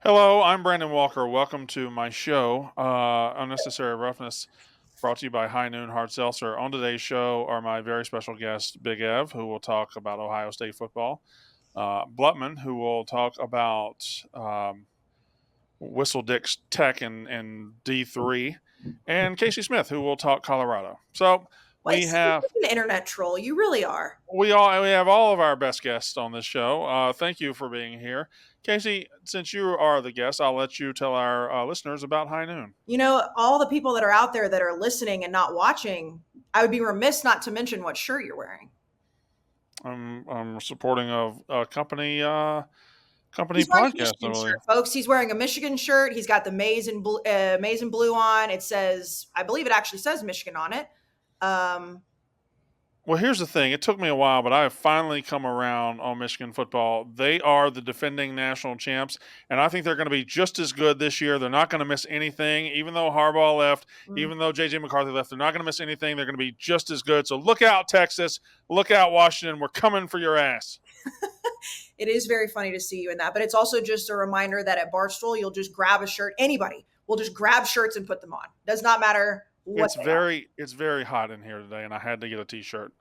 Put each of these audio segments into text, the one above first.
Hello, I'm Brandon Walker. Welcome to my show, Unnecessary Roughness, brought to you by High Noon Hard Seltzer. On today's show are my very special guest, Big Ev, who will talk about Ohio State football, Blutman, who will talk about Whistle Dick's Tech and D3, and Kayce Smith, who will talk Colorado. So Why, we see, you're have an internet troll. You really are. we have all of our best guests on this show. Thank you for being here, Kayce. Since you are the guest, I'll let you tell our listeners about High Noon. You know, all the people that are out there that are listening and not watching, I would be remiss not to mention what shirt you're wearing. I'm supporting of a company He's wearing a podcast. I Michigan believe. shirt, folks. He's wearing a Michigan shirt. He's got the maize and blue on. It says, I believe it actually says Michigan on it. Well, here's the thing. It took me a while, but I have finally come around on Michigan football. They are the defending national champs, and I think they're going to be just as good this year. They're not going to miss anything, even though Harbaugh left, even though J.J. McCarthy left. They're not going to miss anything. They're going to be just as good. So look out, Texas. Look out, Washington. We're coming for your ass. It is very funny to see you in that, but it's also just a reminder that at Barstool, you'll just grab a shirt. Anybody will just grab shirts and put them on. Does not matter what It's very hot in here today, and I had to get a t-shirt.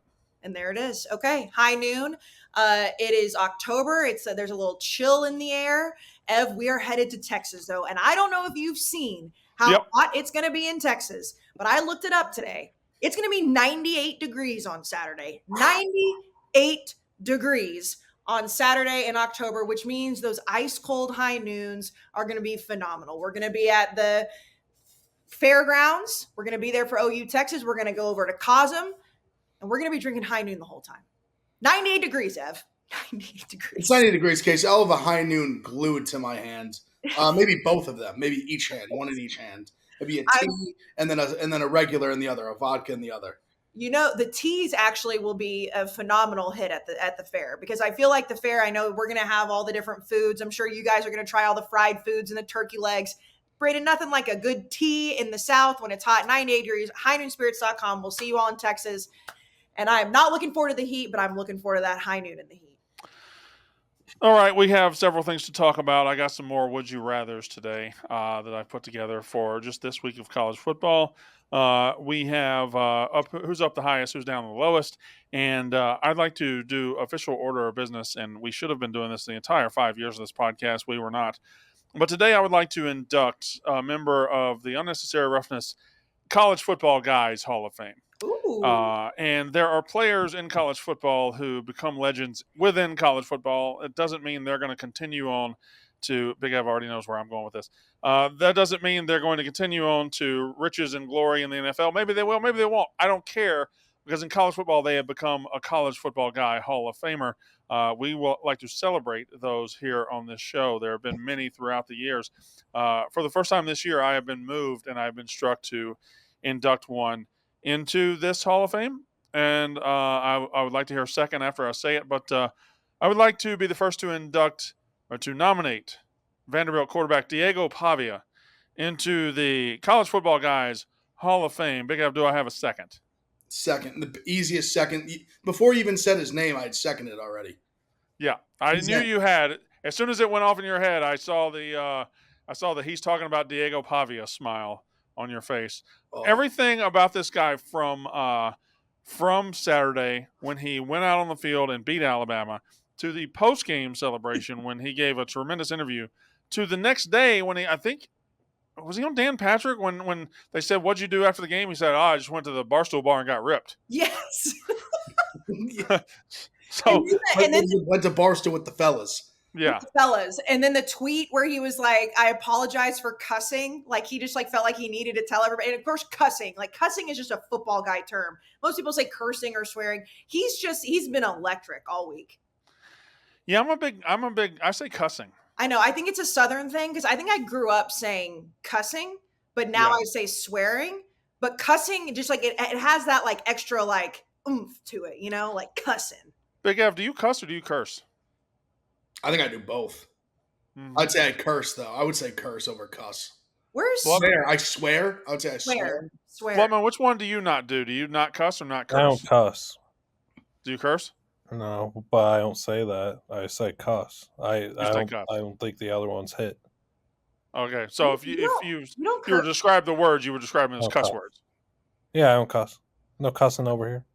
And there it is. Okay, High Noon. It is October. There's a little chill in the air. Ev, we are headed to Texas though, and I don't know if you've seen how hot it's going to be in Texas, but I looked it up today. It's going to be 98 degrees on Saturday. 98 degrees on Saturday in October, which means those ice cold high noons are going to be phenomenal. We're going to be at the fairgrounds. We're going to be there for OU Texas. We're going to go over to Cosm, and we're going to be drinking High Noon the whole time. 98 degrees, Ev. 98 degrees. It's 98 degrees, Kayce. I'll have a High Noon glued to my hand. Maybe both of them. Maybe each hand, one in each hand. Maybe a tea and then a regular in the other, a vodka in the other. You know, the teas actually will be a phenomenal hit at the fair, because I feel like the fair, I know we're going to have all the different foods. I'm sure you guys are going to try all the fried foods and the turkey legs. Brayden, nothing like a good tea in the South when it's hot. 98 degrees. HighNoonSpirits.com. We'll see you all in Texas. And I'm not looking forward to the heat, but I'm looking forward to that High Noon in the heat. All right, we have several things to talk about. I got some more Would You Rathers today that I put together for just this week of college football. We have who's up the highest, who's down the lowest, and I'd like to do official order of business, and we should have been doing this the entire 5 years of this podcast. We were not. But today I would like to induct a member of the Unnecessary Roughness College Football Guys Hall of Fame. And there are players in college football who become legends within college football. It doesn't mean they're going to continue on to Big Ev already knows where I'm going with this. That doesn't mean they're going to continue on to riches and glory in the NFL. Maybe they will, maybe they won't. I don't care, because in college football they have become a college football guy Hall of Famer. We will like to celebrate those here on this show. There have been many throughout the years. For the first time this year, I have been moved and I've been struck to induct one into this Hall of Fame, and I would like to hear a second after I say it, but I would like to be the first to induct or to nominate Vanderbilt quarterback Diego Pavia into the College Football Guys Hall of Fame. Big Ev, do I have a second? Second, the easiest second. Before you even said his name, I'd seconded already. Yeah, I knew you had it. As soon as it went off in your head, I saw the he's talking about Diego Pavia smile on your face. Oh. Everything about this guy from Saturday when he went out on the field and beat Alabama, to the post-game celebration when he gave a tremendous interview, to the next day when was he on Dan Patrick when they said, "What'd you do after the game?" He said, "I just went to the Barstool bar and got ripped." Yes. So and then went to Barstool with the fellas. Yeah, the fellas. And then the tweet where he was like, "I apologize for cussing." Like he just felt like he needed to tell everybody. And of course, cussing is just a football guy term. Most people say cursing or swearing. He's been electric all week. Yeah, I say cussing. I know. I think it's a Southern thing, because I think I grew up saying cussing, but now I say swearing. But cussing, just it has that extra oomph to it, like cussing. Big Ev, do you cuss or do you curse? I think I do both. Mm-hmm. I'd say I curse, though. I would say curse over cuss. Where's swear? I swear. I would say I swear. Well, which one do you not do? Do you not cuss or not curse? I don't cuss. Do you curse? No, but I don't say that. I say cuss. I don't think the other one's hit. Okay, so if You don't you were curse. to describe the words, you would describe them as cuss Okay. words. Yeah, I don't cuss. No cussing over here.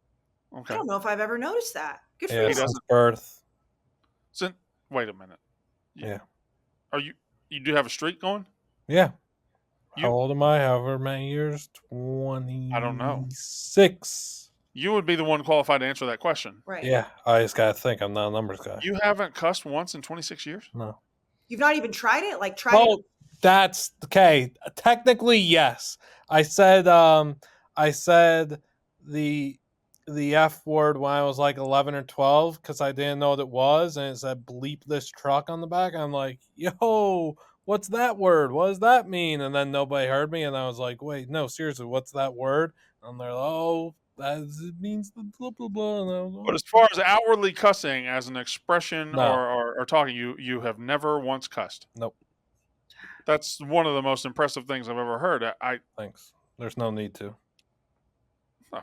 I Okay. don't know if I've ever noticed that. Good for Yeah, you. He since doesn't. birth. Wait a minute. Yeah. Are you do have a streak going? Yeah. How You old am I? However many years? 26. I don't know. You would be the one qualified to answer that question. Right. Yeah, I just gotta think. I'm not a numbers guy. You haven't cussed once in 26 years? No. You've not even tried it? Like, tried Well, it? that's okay. Technically, yes. I said the F word when I was like 11 or 12 because I didn't know what it was, and it said "bleep this truck" on the back. I'm like, yo, what's that word? What does that mean? And then nobody heard me, and I was like, wait, no, seriously, what's that word? And they're like, oh, it means the blah blah blah. And I was But like, as far as outwardly cussing as an expression No. or talking, you have never once cussed. nope, That's one of the most impressive things I've ever heard. thanks. There's no need to.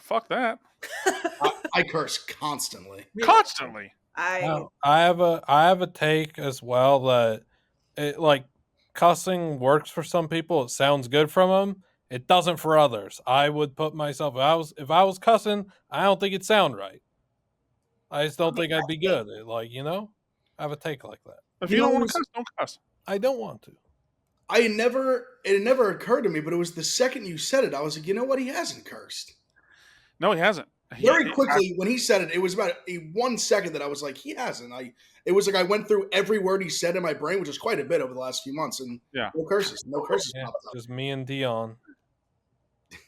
Fuck that. I curse constantly. Constantly. I I have a take as well that it like cussing works for some people. It sounds good from them. It doesn't for others. I would put myself if I was cussing, I don't think it'd sound right. I just don't think I'd be good. I have a take like that. If You you don't know, want to cuss, don't cuss. I don't want to. It never occurred to me, but it was the second you said it, I was like, you know what? He hasn't cursed. No, he hasn't. Very quickly, when he said it, it was about 1 second that I was like, he hasn't. It was like I went through every word he said in my brain, which is quite a bit over the last few months, and Yeah. no curses Yeah, popped up. just me and Dion.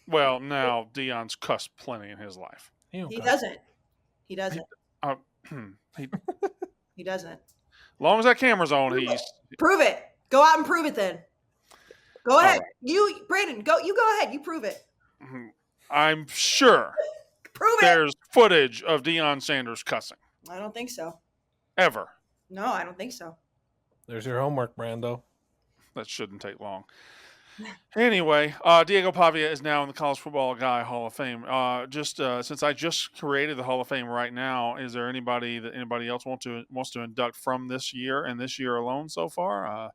Well, now Dion's cussed plenty in his life. he doesn't. He doesn't. He, He doesn't. as long as that camera's on, he's Prove it. Go out and prove it then. Go ahead. right. Brandon, go ahead. You prove it. I'm sure Prove it. there's footage of Deion Sanders cussing. I don't think so. Ever. No, I don't think so. There's your homework, Brando. That shouldn't take long. Anyway, Diego Pavia is now in the College Football Guy Hall of Fame. Since I just created the Hall of Fame right now, is there anybody else wants to induct from this year and this year alone so far?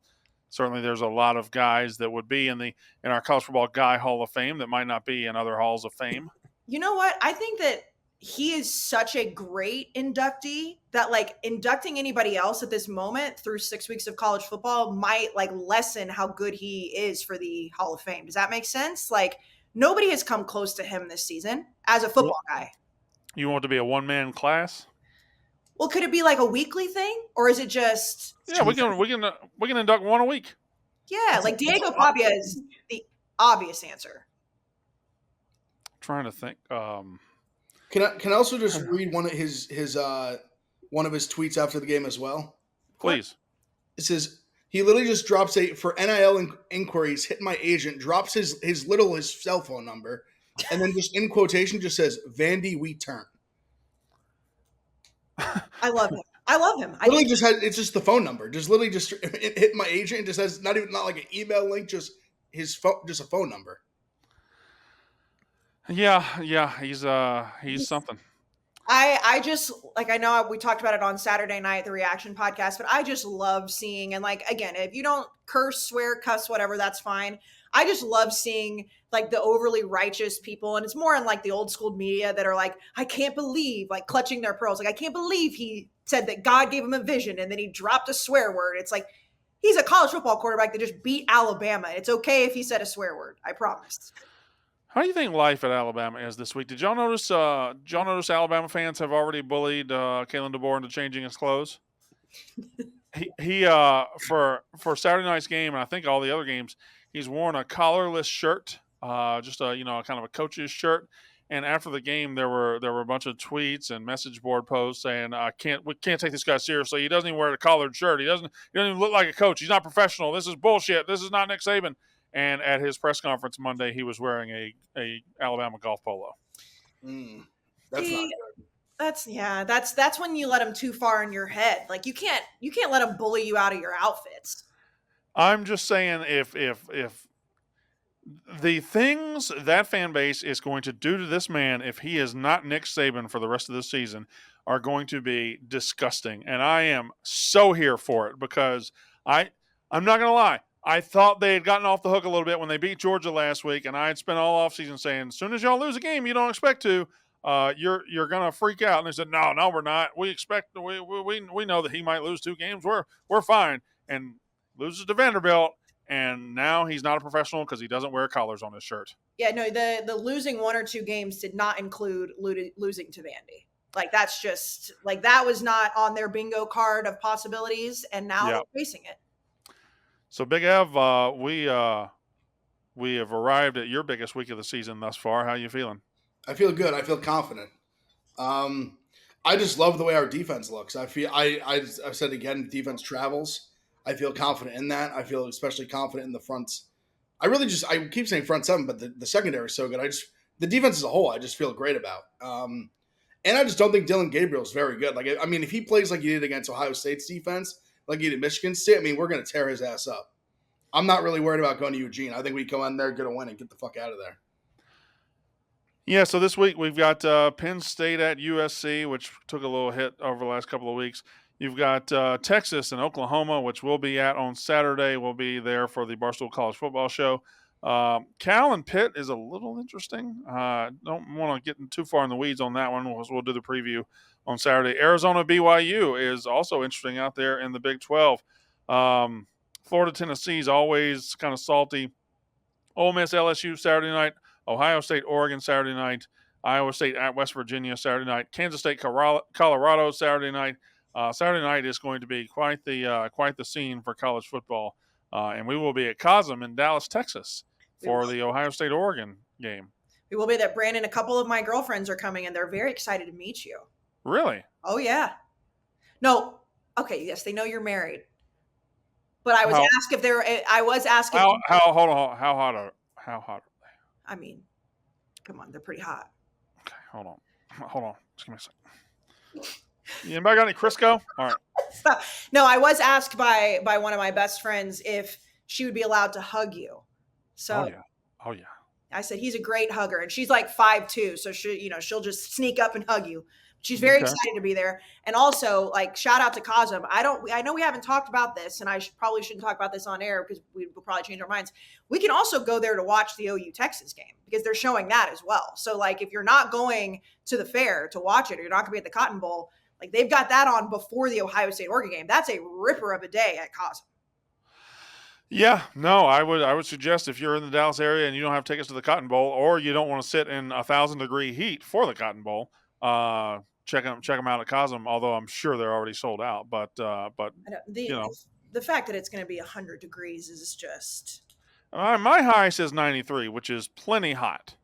Certainly, there's a lot of guys that would be in our College Football Guy Hall of Fame that might not be in other halls of fame. You know what? I think that he is such a great inductee that like inducting anybody else at this moment through 6 weeks of college football might like lessen how good he is for the Hall of Fame. Does that make sense? Like nobody has come close to him this season as a football guy. You want it to be a one-man class? Well, could it be like a weekly thing or is it just? Yeah, we can induct one a week. Yeah, like Diego Pavia is the obvious answer. Trying to think. Can I also just read one of his tweets after the game as well? Please. It says he literally just drops for NIL inquiries. Hit my agent. Drops his cell phone number, and then just in quotation just says Vandy we turn. I love him. Literally it's just the phone number. Just literally just hit my agent. It just has not like an email link. Just his phone, just a phone number. Yeah, he's something. I just like I know we talked about it on Saturday night, the reaction podcast, but I just love seeing and like again, if you don't curse, swear, cuss, whatever, that's fine. I just love seeing like the overly righteous people, and it's more in like the old school media that are like, I can't believe, like clutching their pearls, like I can't believe he said that God gave him a vision and then he dropped a swear word. It's like he's a college football quarterback that just beat Alabama. It's okay if he said a swear word. I promise. How do you think life at Alabama is this week? Did y'all notice? Alabama fans have already bullied Kalen DeBoer into changing his clothes. he for Saturday night's game, and I think all the other games, he's worn a collarless shirt, just a kind of a coach's shirt. And after the game, there were a bunch of tweets and message board posts saying, we can't take this guy seriously. He doesn't even wear a collared shirt. He doesn't even look like a coach. He's not professional. This is bullshit. This is not Nick Saban. And at his press conference Monday, he was wearing a Alabama golf polo. That's not good. That's when you let them too far in your head. Like you can't let them bully you out of your outfits. I'm just saying if the things that fan base is going to do to this man, if he is not Nick Saban for the rest of this season, are going to be disgusting. And I am so here for it because I'm not going to lie. I thought they had gotten off the hook a little bit when they beat Georgia last week, and I had spent all offseason saying, as soon as y'all lose a game you don't expect to, you're gonna freak out. And they said, no, we're not. We expect we know that he might lose 2 games. We're fine. And loses to Vanderbilt, and now he's not a professional because he doesn't wear collars on his shirt. Yeah, no, the losing 1 or 2 games did not include losing to Vandy. Like that's just like that was not on their bingo card of possibilities, and now they're facing it. So Big Ev, we have arrived at your biggest week of the season thus far. How are you feeling? I feel good. I feel confident. I just love the way our defense looks. I've said again, defense travels. I feel confident in that. I feel especially confident in the fronts. I keep saying front 7, but the secondary is so good. The defense as a whole, I just feel great about. And I just don't think Dylan Gabriel's very good. Like, I mean, if he plays like he did against Ohio State's defense, like he did Michigan State, I mean, we're going to tear his ass up. I'm not really worried about going to Eugene. I think we go in there, get a win, and get the fuck out of there. Yeah, so this week we've got Penn State at USC, which took a little hit over the last couple of weeks. You've got Texas and Oklahoma, which we'll be at on Saturday. We'll be there for the Barstool College Football Show. Cal and Pitt is a little interesting. Don't want to get too far in the weeds on that one. We'll do the preview on Saturday. Arizona BYU is also interesting out there in the Big 12. Florida Tennessee is always kind of salty. Ole Miss LSU Saturday night. Ohio State Oregon Saturday night. Iowa State at West Virginia Saturday night. Kansas State Colorado Saturday night. Saturday night is going to be quite the scene for college football, and we will be at COSM in Dallas, Texas, for the Ohio State-Oregon game. We will be there. Brandon, a couple of my girlfriends are coming, and they're very excited to meet you. Really? Oh, yeah. No. Okay, yes, they know you're married. But I was asked if they're – I was asking – Hold on. How hot are they? I mean, come on. They're pretty hot. Okay, hold on. Just give me a second. Anybody got any Crisco? All right. No, I was asked by one of my best friends if she would be allowed to hug you. So Oh yeah. I said he's a great hugger, and she's like 5'2", so she'll just sneak up and hug you. She's very excited to be there. And also, like, shout out to COSM. I know we haven't talked about this, and I probably shouldn't talk about this on air because we will probably change our minds. We can also go there to watch the OU Texas game because they're showing that as well. So, like, if you're not going to the fair to watch it, or you're not going to be at the Cotton Bowl, like, they've got that on before the Ohio State Oregon game. That's a ripper of a day at COSM. Yeah, no, I would suggest if you're in the Dallas area and you don't have tickets to the Cotton Bowl, or you don't want to sit in 1,000-degree heat for the Cotton Bowl, check them out at COSM. Although I'm sure they're already sold out, but the fact that it's going to be 100 degrees is just. My high says 93, which is plenty hot.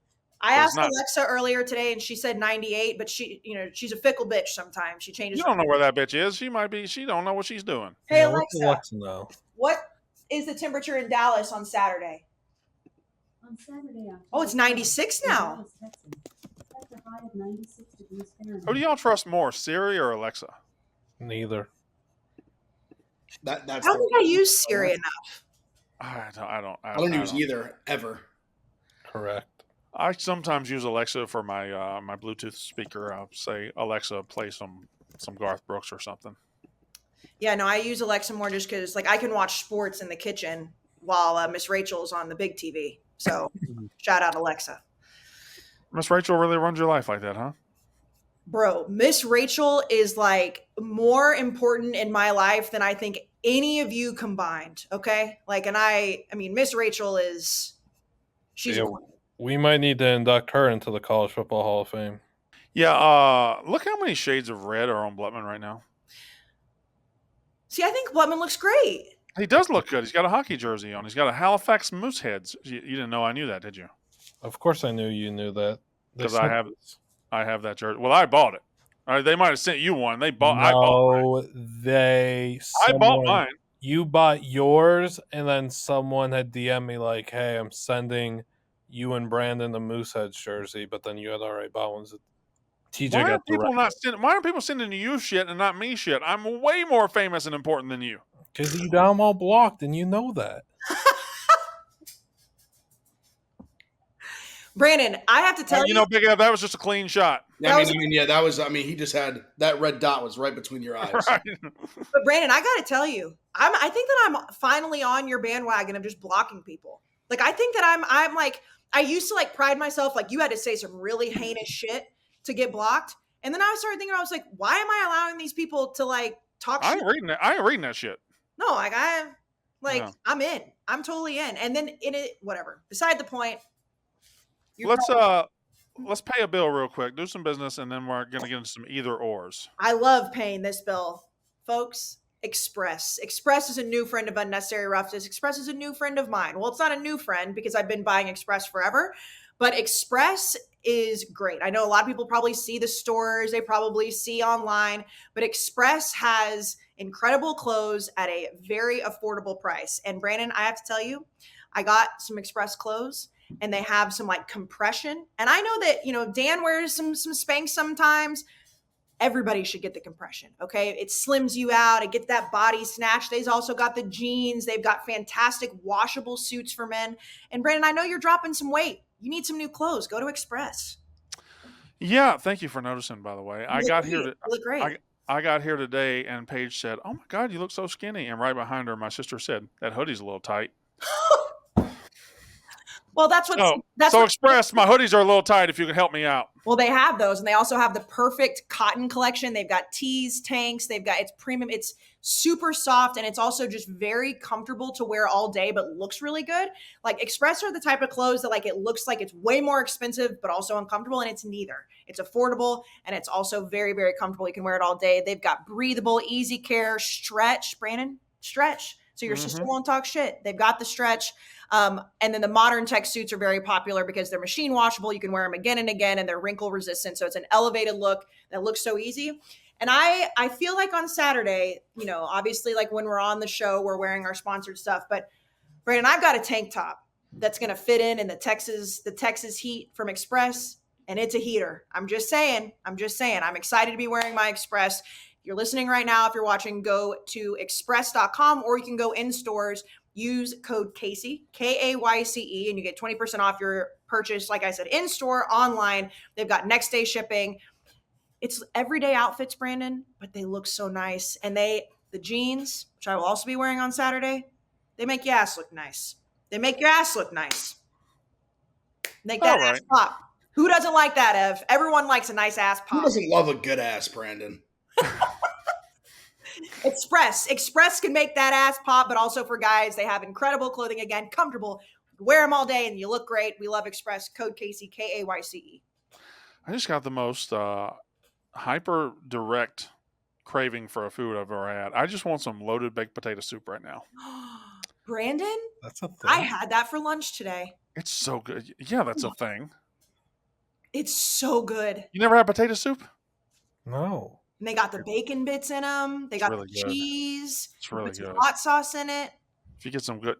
I asked Alexa earlier today, and she said 98. But she's a fickle bitch. Sometimes she changes. You don't know where that bitch is. She don't know what she's doing. Hey, Alexa, what is the temperature in Dallas on Saturday? On Saturday, oh, it's 96 now. That's a high of 96 degrees Fahrenheit. Who do y'all trust more, Siri or Alexa? Neither. I don't think I use Siri enough. I don't use either ever. Correct. I sometimes use Alexa for my my Bluetooth speaker. I'll say, Alexa, play some Garth Brooks or something. Yeah, no, I use Alexa more just because, like, I can watch sports in the kitchen while Miss Rachel's on the big TV. So, shout out Alexa. Miss Rachel really runs your life like that, huh? Bro, Miss Rachel is, like, more important in my life than I think any of you combined, okay? Like, and I mean, Miss Rachel is, she's we might need to induct her into the College Football Hall of Fame. Yeah, look how many shades of red are on Blutman right now. See, I think Blutman looks great. He does look good. He's got a hockey jersey on. He's got a Halifax Mooseheads. You didn't know I knew that, did you? Of course I knew you knew that. Because I have that jersey. Well, I bought it. They might have sent you one. I bought mine. I bought mine. You bought yours, and then someone had DM'd me like, hey, I'm sending you and Brandon the Mooseheads jersey, but then you had already bought ones. Why are people sending you shit and not me shit? I'm way more famous and important than you. Because you got them all blocked, and you know that. Brandon, I have to tell you. Big Ed, that was just a clean shot. Yeah, he just had that red dot was right between your eyes. Right. But Brandon, I got to tell you, I think that I'm finally on your bandwagon of just blocking people. Like, I think that I'm like, I used to like pride myself, like you had to say some really heinous shit to get blocked. And then I started thinking, I was like, why am I allowing these people to like talk I shit? ain't reading that. I ain't reading that shit. No, like Yeah. I'm in. I'm totally in. And then in it, whatever. Beside the point. Let's pay a bill real quick, do some business, and then we're gonna get into some either ors. I love paying this bill, folks. Express. Express is a new friend of Unnecessary Roughness. Express is a new friend of mine. Well, it's not a new friend because I've been buying Express forever, but Express is great. I know a lot of people probably see the stores, they probably see online, but Express has incredible clothes at a very affordable price. And Brandon, I have to tell you, I got some Express clothes and they have some like compression. And I know that, Dan wears some Spanx sometimes. Everybody should get the compression. Okay. It slims you out. It gets that body snatch. They've also got the jeans. They've got fantastic washable suits for men. And Brandon, I know you're dropping some weight. You need some new clothes. Go to Express. Yeah, thank you for noticing, by the way. I got here You look great. I got here today and Paige said, "Oh my God, you look so skinny." And right behind her, my sister said, "That hoodie's a little tight." Well, that's what Express, my hoodies are a little tight if you can help me out. Well, they have those, and they also have the perfect cotton collection. They've got tees, tanks. It's premium. It's super soft, and it's also just very comfortable to wear all day, but looks really good. Like Express are the type of clothes that like it looks like it's way more expensive, but also uncomfortable, and it's neither. It's affordable, and it's also very, very comfortable. You can wear it all day. They've got breathable, easy care, stretch. Brandon, stretch. So your sister won't talk shit. They've got the stretch. And then the modern tech suits are very popular because they're machine washable. You can wear them again and again, and they're wrinkle resistant. So it's an elevated look that looks so easy. And I feel like on Saturday, obviously like when we're on the show, we're wearing our sponsored stuff. But Brandon, I've got a tank top that's going to fit in the Texas heat from Express, and it's a heater. I'm just saying. I'm excited to be wearing my Express. If you're listening right now, if you're watching, go to express.com, or you can go in stores. Use code Kayce, Kayce, and you get 20% off your purchase. Like I said, in store, online. They've got next day shipping. It's everyday outfits, Brandon, but they look so nice. And the jeans, which I will also be wearing on Saturday, they make your ass look nice. Make that ass pop. Who doesn't like that, Ev? Everyone likes a nice ass pop. Who doesn't love a good ass, Brandon? Express can make that ass pop, but also for guys, they have incredible clothing. Again, comfortable. Wear them all day and you look great. We love Express. Code Kayce, Kayce. I just got the most hyper direct craving for a food I've ever had. I just want some loaded baked potato soup right now. Brandon, That's a thing. I had that for lunch today. It's so good. Yeah, that's a thing. It's so good. You never had potato soup? No. And they got the bacon bits in them. They got really the good. cheese. It's really put some good. hot sauce in it. If you get some good,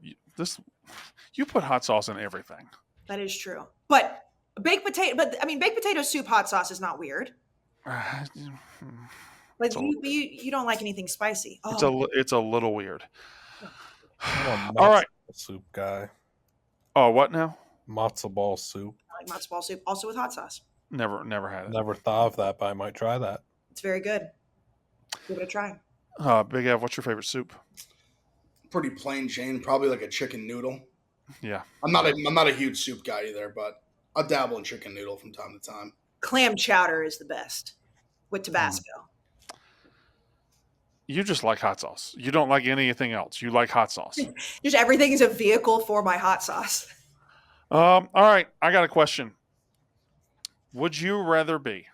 you put hot sauce in everything. That is true. But baked potato soup hot sauce is not weird. Like you don't like anything spicy. Oh. It's a little weird. I'm a All right. Soup guy. Oh, what now? Matzo ball soup. I like matzo ball soup, also with hot sauce. Never had it. Never thought of that, but I might try that. It's very good. Give it a try. Big Ev, what's your favorite soup? Pretty plain Jane, probably like a chicken noodle. Yeah. I'm not a huge soup guy either, but I'll dabble in chicken noodle from time to time. Clam chowder is the best with Tabasco. You just like hot sauce. You don't like anything else. You like hot sauce. Just everything is a vehicle for my hot sauce. All right. I got a question. Would you rather be?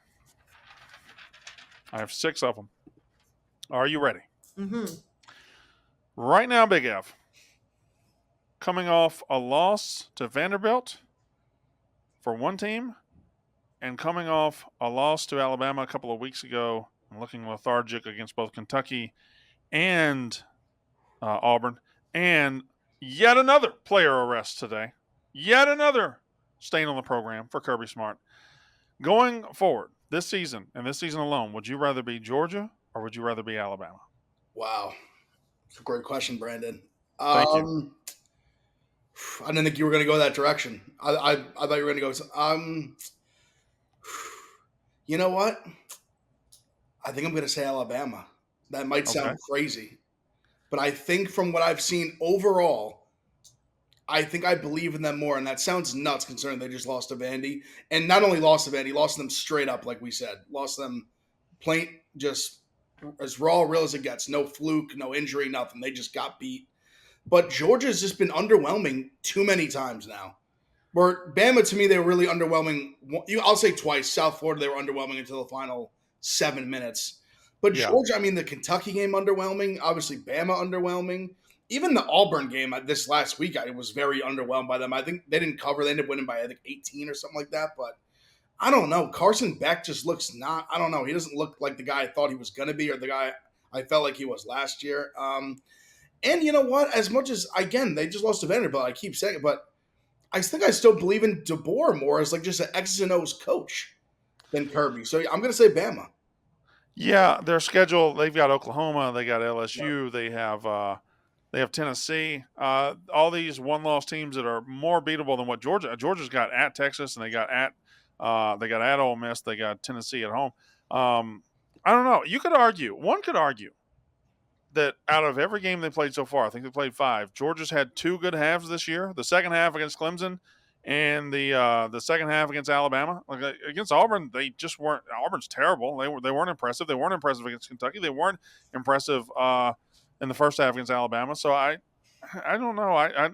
I have 6 of them. Are you ready? Mm-hmm. Right now, Big Ev, coming off a loss to Vanderbilt for one team, and coming off a loss to Alabama a couple of weeks ago, and looking lethargic against both Kentucky and Auburn, and yet another player arrest today, yet another stain on the program for Kirby Smart. Going forward this season, and this season alone, would you rather be Georgia or would you rather be Alabama? Wow. It's a great question, Brandon. Thank you. I didn't think you were going to go that direction. I thought you were going to go. You know what? I think I'm going to say Alabama. That might sound crazy. But I think from what I've seen overall, I think I believe in them more. And that sounds nuts considering they just lost to Vandy. And not only lost to Vandy, lost them straight up, like we said. Lost them plain, just as raw, real as it gets. No fluke, no injury, nothing. They just got beat. But Georgia's just been underwhelming too many times now. Where Bama, to me, they were really underwhelming. I'll say twice. South Florida, they were underwhelming until the final 7 minutes. But Georgia, I mean, the Kentucky game underwhelming. Obviously, Bama underwhelming. Even the Auburn game this last week, I was very underwhelmed by them. I think they didn't cover. They ended up winning by, I think, 18 or something like that. But I don't know. Carson Beck just looks not – I don't know. He doesn't look like the guy I thought he was going to be or the guy I felt like he was last year. And you know what? As much as, again, they just lost to Vanderbilt. I keep saying it, but I think I still believe in DeBoer more as like just an X's and O's coach than Kirby. So I'm going to say Bama. Yeah, their schedule, they've got Oklahoma, they got LSU, they have Tennessee. All these one-loss teams that are more beatable than what Georgia's got at Texas, and they got at Ole Miss, they got Tennessee at home. I don't know. One could argue that out of every game they played so far, I think they played 5. Georgia's had 2 good halves this year. The second half against Clemson, and the second half against Alabama. Like, against Auburn, they just weren't. Auburn's terrible. They weren't impressive. They weren't impressive against Kentucky. They weren't impressive in the first half against Alabama. So I don't know.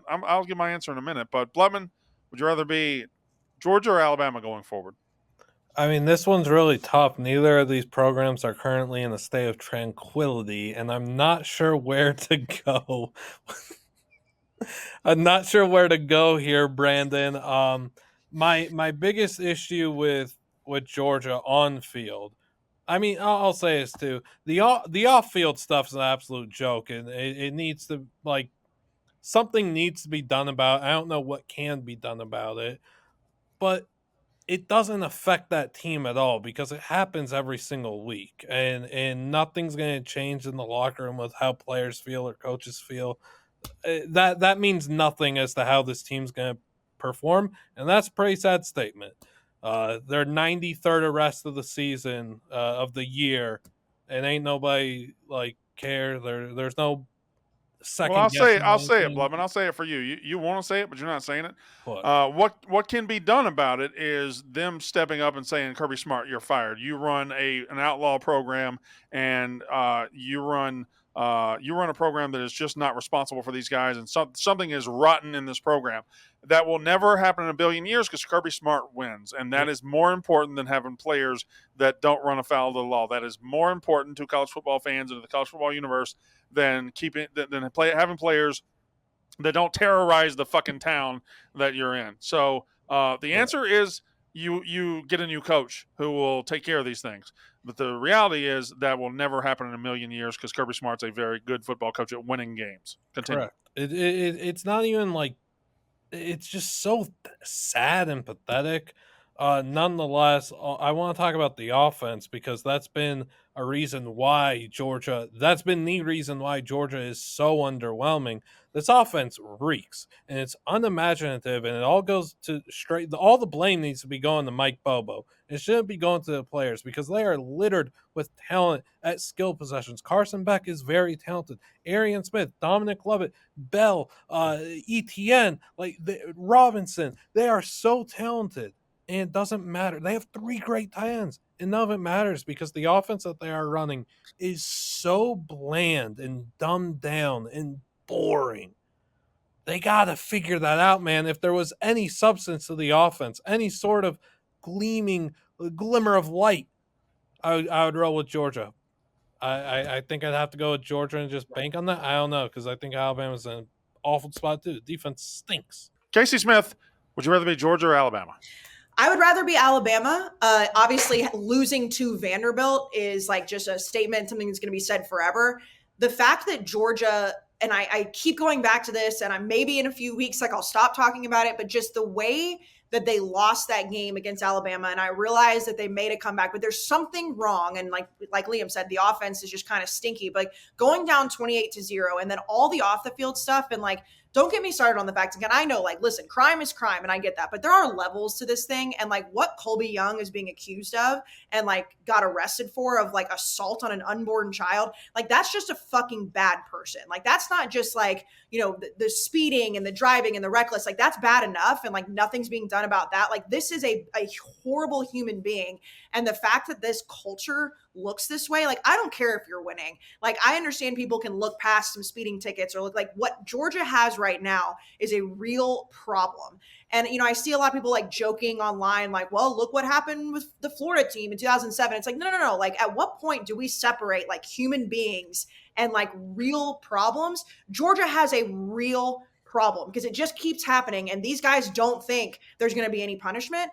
I'll give my answer in a minute. But Blevin, would you rather be Georgia or Alabama going forward? I mean, this one's really tough. Neither of these programs are currently in a state of tranquility, and I'm not sure where to go. I'm not sure where to go here, Brandon. My biggest issue with Georgia on field, I mean, I'll say this too: the off field stuff's an absolute joke, and it needs to, like, something needs to be done about it. I don't know what can be done about it, but it doesn't affect that team at all because it happens every single week, and nothing's going to change in the locker room with how players feel or coaches feel. That means nothing as to how this team's going to perform, and that's a pretty sad statement. They're 93rd arrest of the season of the year, and ain't nobody like care. There's no second. Well, I'll say it, anything. Blevin. I'll say it for you. You want to say it, but you're not saying it. What? What can be done about it is them stepping up and saying, Kirby Smart, you're fired. You run an outlaw program, and you run a program that is just not responsible for these guys, and something is rotten in this program. That will never happen in a billion years because Kirby Smart wins, and that is more important than having players that don't run afoul of the law. That is more important to college football fans and to the college football universe than having players that don't terrorize the fucking town that you're in. So the answer is you get a new coach who will take care of these things. But the reality is that will never happen in a million years because Kirby Smart's a very good football coach at winning games. Continue. Correct. It's not even like, it's just so sad and pathetic. Nonetheless, I want to talk about the offense because that's been the reason why Georgia is so underwhelming. This offense reeks, and it's unimaginative, and it all goes to all the blame needs to be going to Mike Bobo. It shouldn't be going to the players because they are littered with talent at skill possessions. Carson Beck is very talented. Arian Smith, Dominic Lovett, Bell, ETN, Robinson, they are so talented. And it doesn't matter. They have 3 great tight ends, and none of it matters because the offense that they are running is so bland and dumbed down and boring. They got to figure that out, man. If there was any substance to the offense, any sort of glimmer of light, I would roll with Georgia. I think I'd have to go with Georgia and just bank on that. I don't know because I think Alabama's in an awful spot too. The defense stinks. Kayce Smith, would you rather be Georgia or Alabama? I would rather be Alabama. Obviously, losing to Vanderbilt is like just a statement, something that's going to be said forever. The fact that Georgia, and I keep going back to this, and maybe in a few weeks, like I'll stop talking about it, but just the way that they lost that game against Alabama, and I realized that they made a comeback, but there's something wrong. And like Liam said, the offense is just kind of stinky. But going down 28-0, and then all the off the field stuff, and like, don't get me started on the fact, again, I know, like, listen, crime is crime, and I get that, but there are levels to this thing, and like what Colby Young is being accused of and like got arrested for, of like assault on an unborn child, like that's just a fucking bad person. Like that's not just like, you know, the speeding and the driving and the reckless, like that's bad enough, and like nothing's being done about that. Like this is a horrible human being, and the fact that this culture looks this way, like I don't care if you're winning. Like I understand people can look past some speeding tickets, or look, like what Georgia has right now is a real problem. And, you know, I see a lot of people like joking online, like, well, look what happened with the Florida team in 2007. It's like, no. Like, at what point do we separate like human beings and like real problems? Georgia has a real problem because it just keeps happening. And these guys don't think there's going to be any punishment.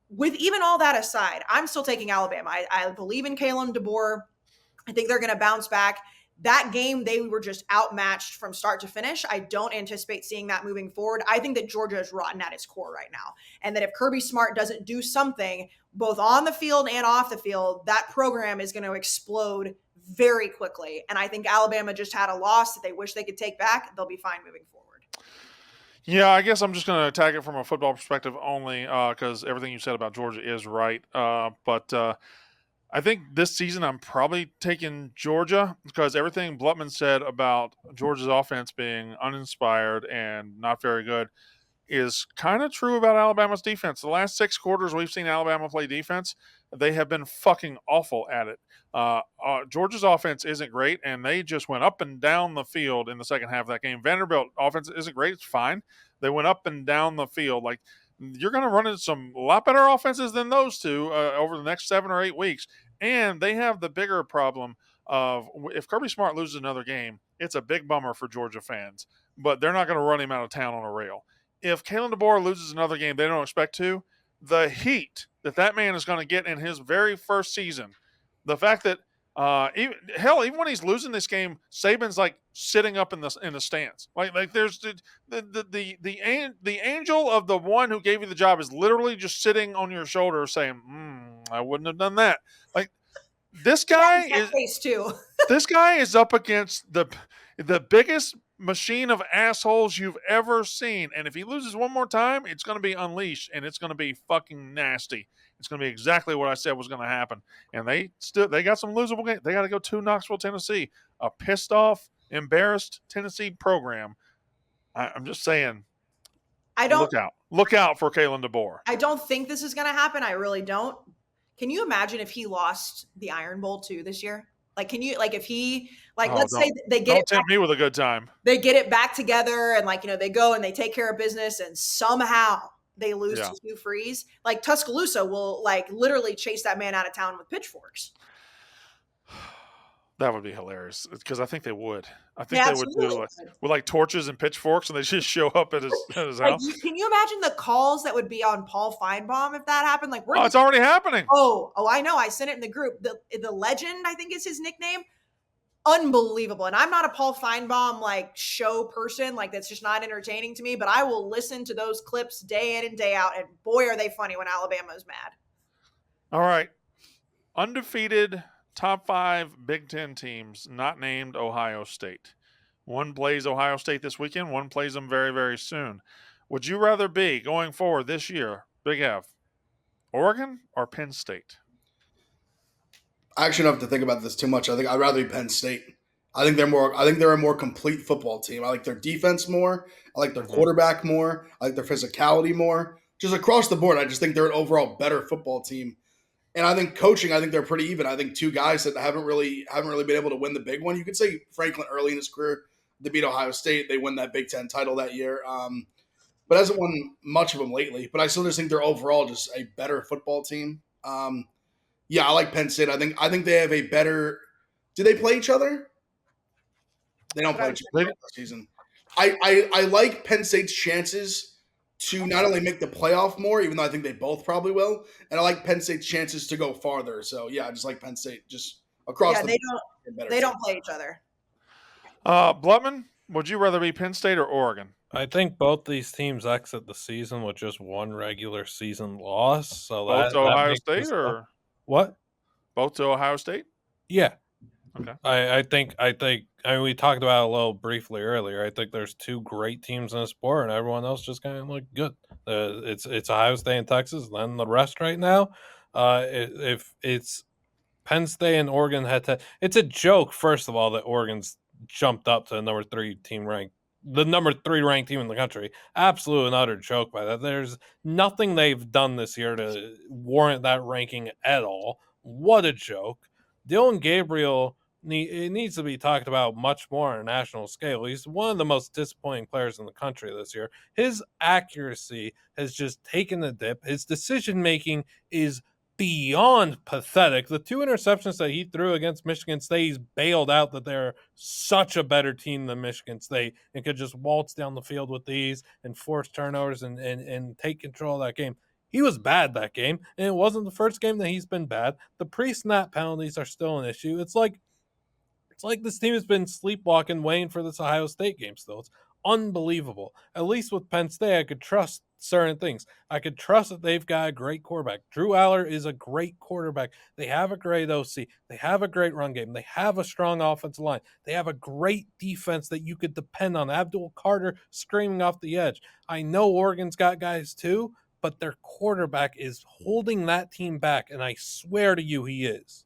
With even all that aside, I'm still taking Alabama. I believe in Kalen DeBoer. I think they're going to bounce back. That game, they were just outmatched from start to finish. I don't anticipate seeing that moving forward. I think that Georgia is rotten at its core right now. And that if Kirby Smart doesn't do something, both on the field and off the field, that program is going to explode very quickly. And I think Alabama just had a loss that they wish they could take back. They'll be fine moving forward. Yeah, I guess I'm just going to attack it from a football perspective only because everything you said about Georgia is right. But I think this season I'm probably taking Georgia because everything Blutman said about Georgia's offense being uninspired and not very good is kind of true about Alabama's defense. The last 6 quarters we've seen Alabama play defense, they have been fucking awful at it. Georgia's offense isn't great, and they just went up and down the field in the second half of that game. Vanderbilt offense isn't great. It's fine. They went up and down the field. Like, you're going to run into some a lot better offenses than those two over the next 7 or 8 weeks. And they have the bigger problem of if Kirby Smart loses another game, it's a big bummer for Georgia fans. But they're not going to run him out of town on a rail. If Kalen DeBoer loses another game, they don't expect to, the heat that man is going to get in his very first season, the fact that even when he's losing this game, Saban's like sitting up in the stands. Like there's the angel of the one who gave you the job is literally just sitting on your shoulder saying, I wouldn't have done that. Like this guy is too. This guy is up against the biggest machine of assholes you've ever seen. And if he loses one more time, it's going to be unleashed and it's going to be fucking nasty. It's going to be exactly what I said was going to happen. And they got some losable games. They got to go to Knoxville, Tennessee, a pissed off, embarrassed Tennessee program. I'm just saying, look out for Kalen DeBoer. I don't think this is going to happen. I really don't. Can you imagine if he lost the Iron Bowl too this year? Like, can you, like, if he, like, let's say they get don't tempt me with a good time. They get it back together and, like, you know, they go and they take care of business and somehow they lose to Hugh Freeze. Like, Tuscaloosa will, like, literally chase that man out of town with pitchforks. That would be hilarious because I think they would. I think they would do with like torches and pitchforks, and they just show up at his house. Can you imagine the calls that would be on Paul Feinbaum if that happened? Like, it's already happening. Oh, I know. I sent it in the group. The legend, I think, is his nickname. Unbelievable. And I'm not a Paul Feinbaum like show person. Like, that's just not entertaining to me. But I will listen to those clips day in and day out, and boy, are they funny when Alabama's mad. All right, undefeated. Top 5 Big Ten teams not named Ohio State. One plays Ohio State this weekend. One plays them very, very soon. Would you rather be going forward this year, Big F, Oregon or Penn State? I actually don't have to think about this too much. I think I'd rather be Penn State. I think they're a more complete football team. I like their defense more. I like their quarterback more. I like their physicality more. Just across the board, I just think they're an overall better football team. And I think coaching, I think they're pretty even. I think 2 guys that haven't really been able to win the big one. You could say Franklin early in his career, they beat Ohio State. They won that Big Ten title that year. But hasn't won much of them lately. But I still just think they're overall just a better football team. Yeah, I like Penn State. I think they have a better – do they play each other? They don't play each other this season. I like Penn State's chances to not only make the playoff more, even though I think they both probably will, and I like Penn State's chances to go farther. So, yeah, I just like Penn State just across the board. They don't play each other. Blutman, Would you rather be Penn State or Oregon? I think both these teams exit the season with just one regular season loss. So Both that to Ohio makes State this or what? both to Ohio State? Yeah. Okay. I think we talked about it a little briefly earlier. I think there's two great teams in the sport, and everyone else just kind of like good. It's Ohio State and Texas, and then the rest right now. If it's Penn State and Oregon had to, it's a joke. First of all, that Oregon's jumped up to the number 3 ranked team in the country. Absolute and utter joke by that. There's nothing they've done this year to warrant that ranking at all. What a joke. Dylan Gabriel it needs to be talked about much more on a national scale. He's one of the most disappointing players in the country this year. His accuracy has just taken a dip. His decision making is beyond pathetic. The 2 interceptions that he threw against Michigan State, he's bailed out that they're such a better team than Michigan State and could just waltz down the field with these and force turnovers and take control of that game. He was bad that game, and it wasn't the first game that he's been bad. The pre-snap penalties are still an issue. It's like this team has been sleepwalking, waiting for this Ohio State game still. It's unbelievable. At least with Penn State, I could trust certain things. I could trust that they've got a great quarterback. Drew Aller is a great quarterback. They have a great OC. They have a great run game. They have a strong offensive line. They have a great defense that you could depend on. Abdul Carter screaming off the edge. I know Oregon's got guys too, but their quarterback is holding that team back, and I swear to you he is.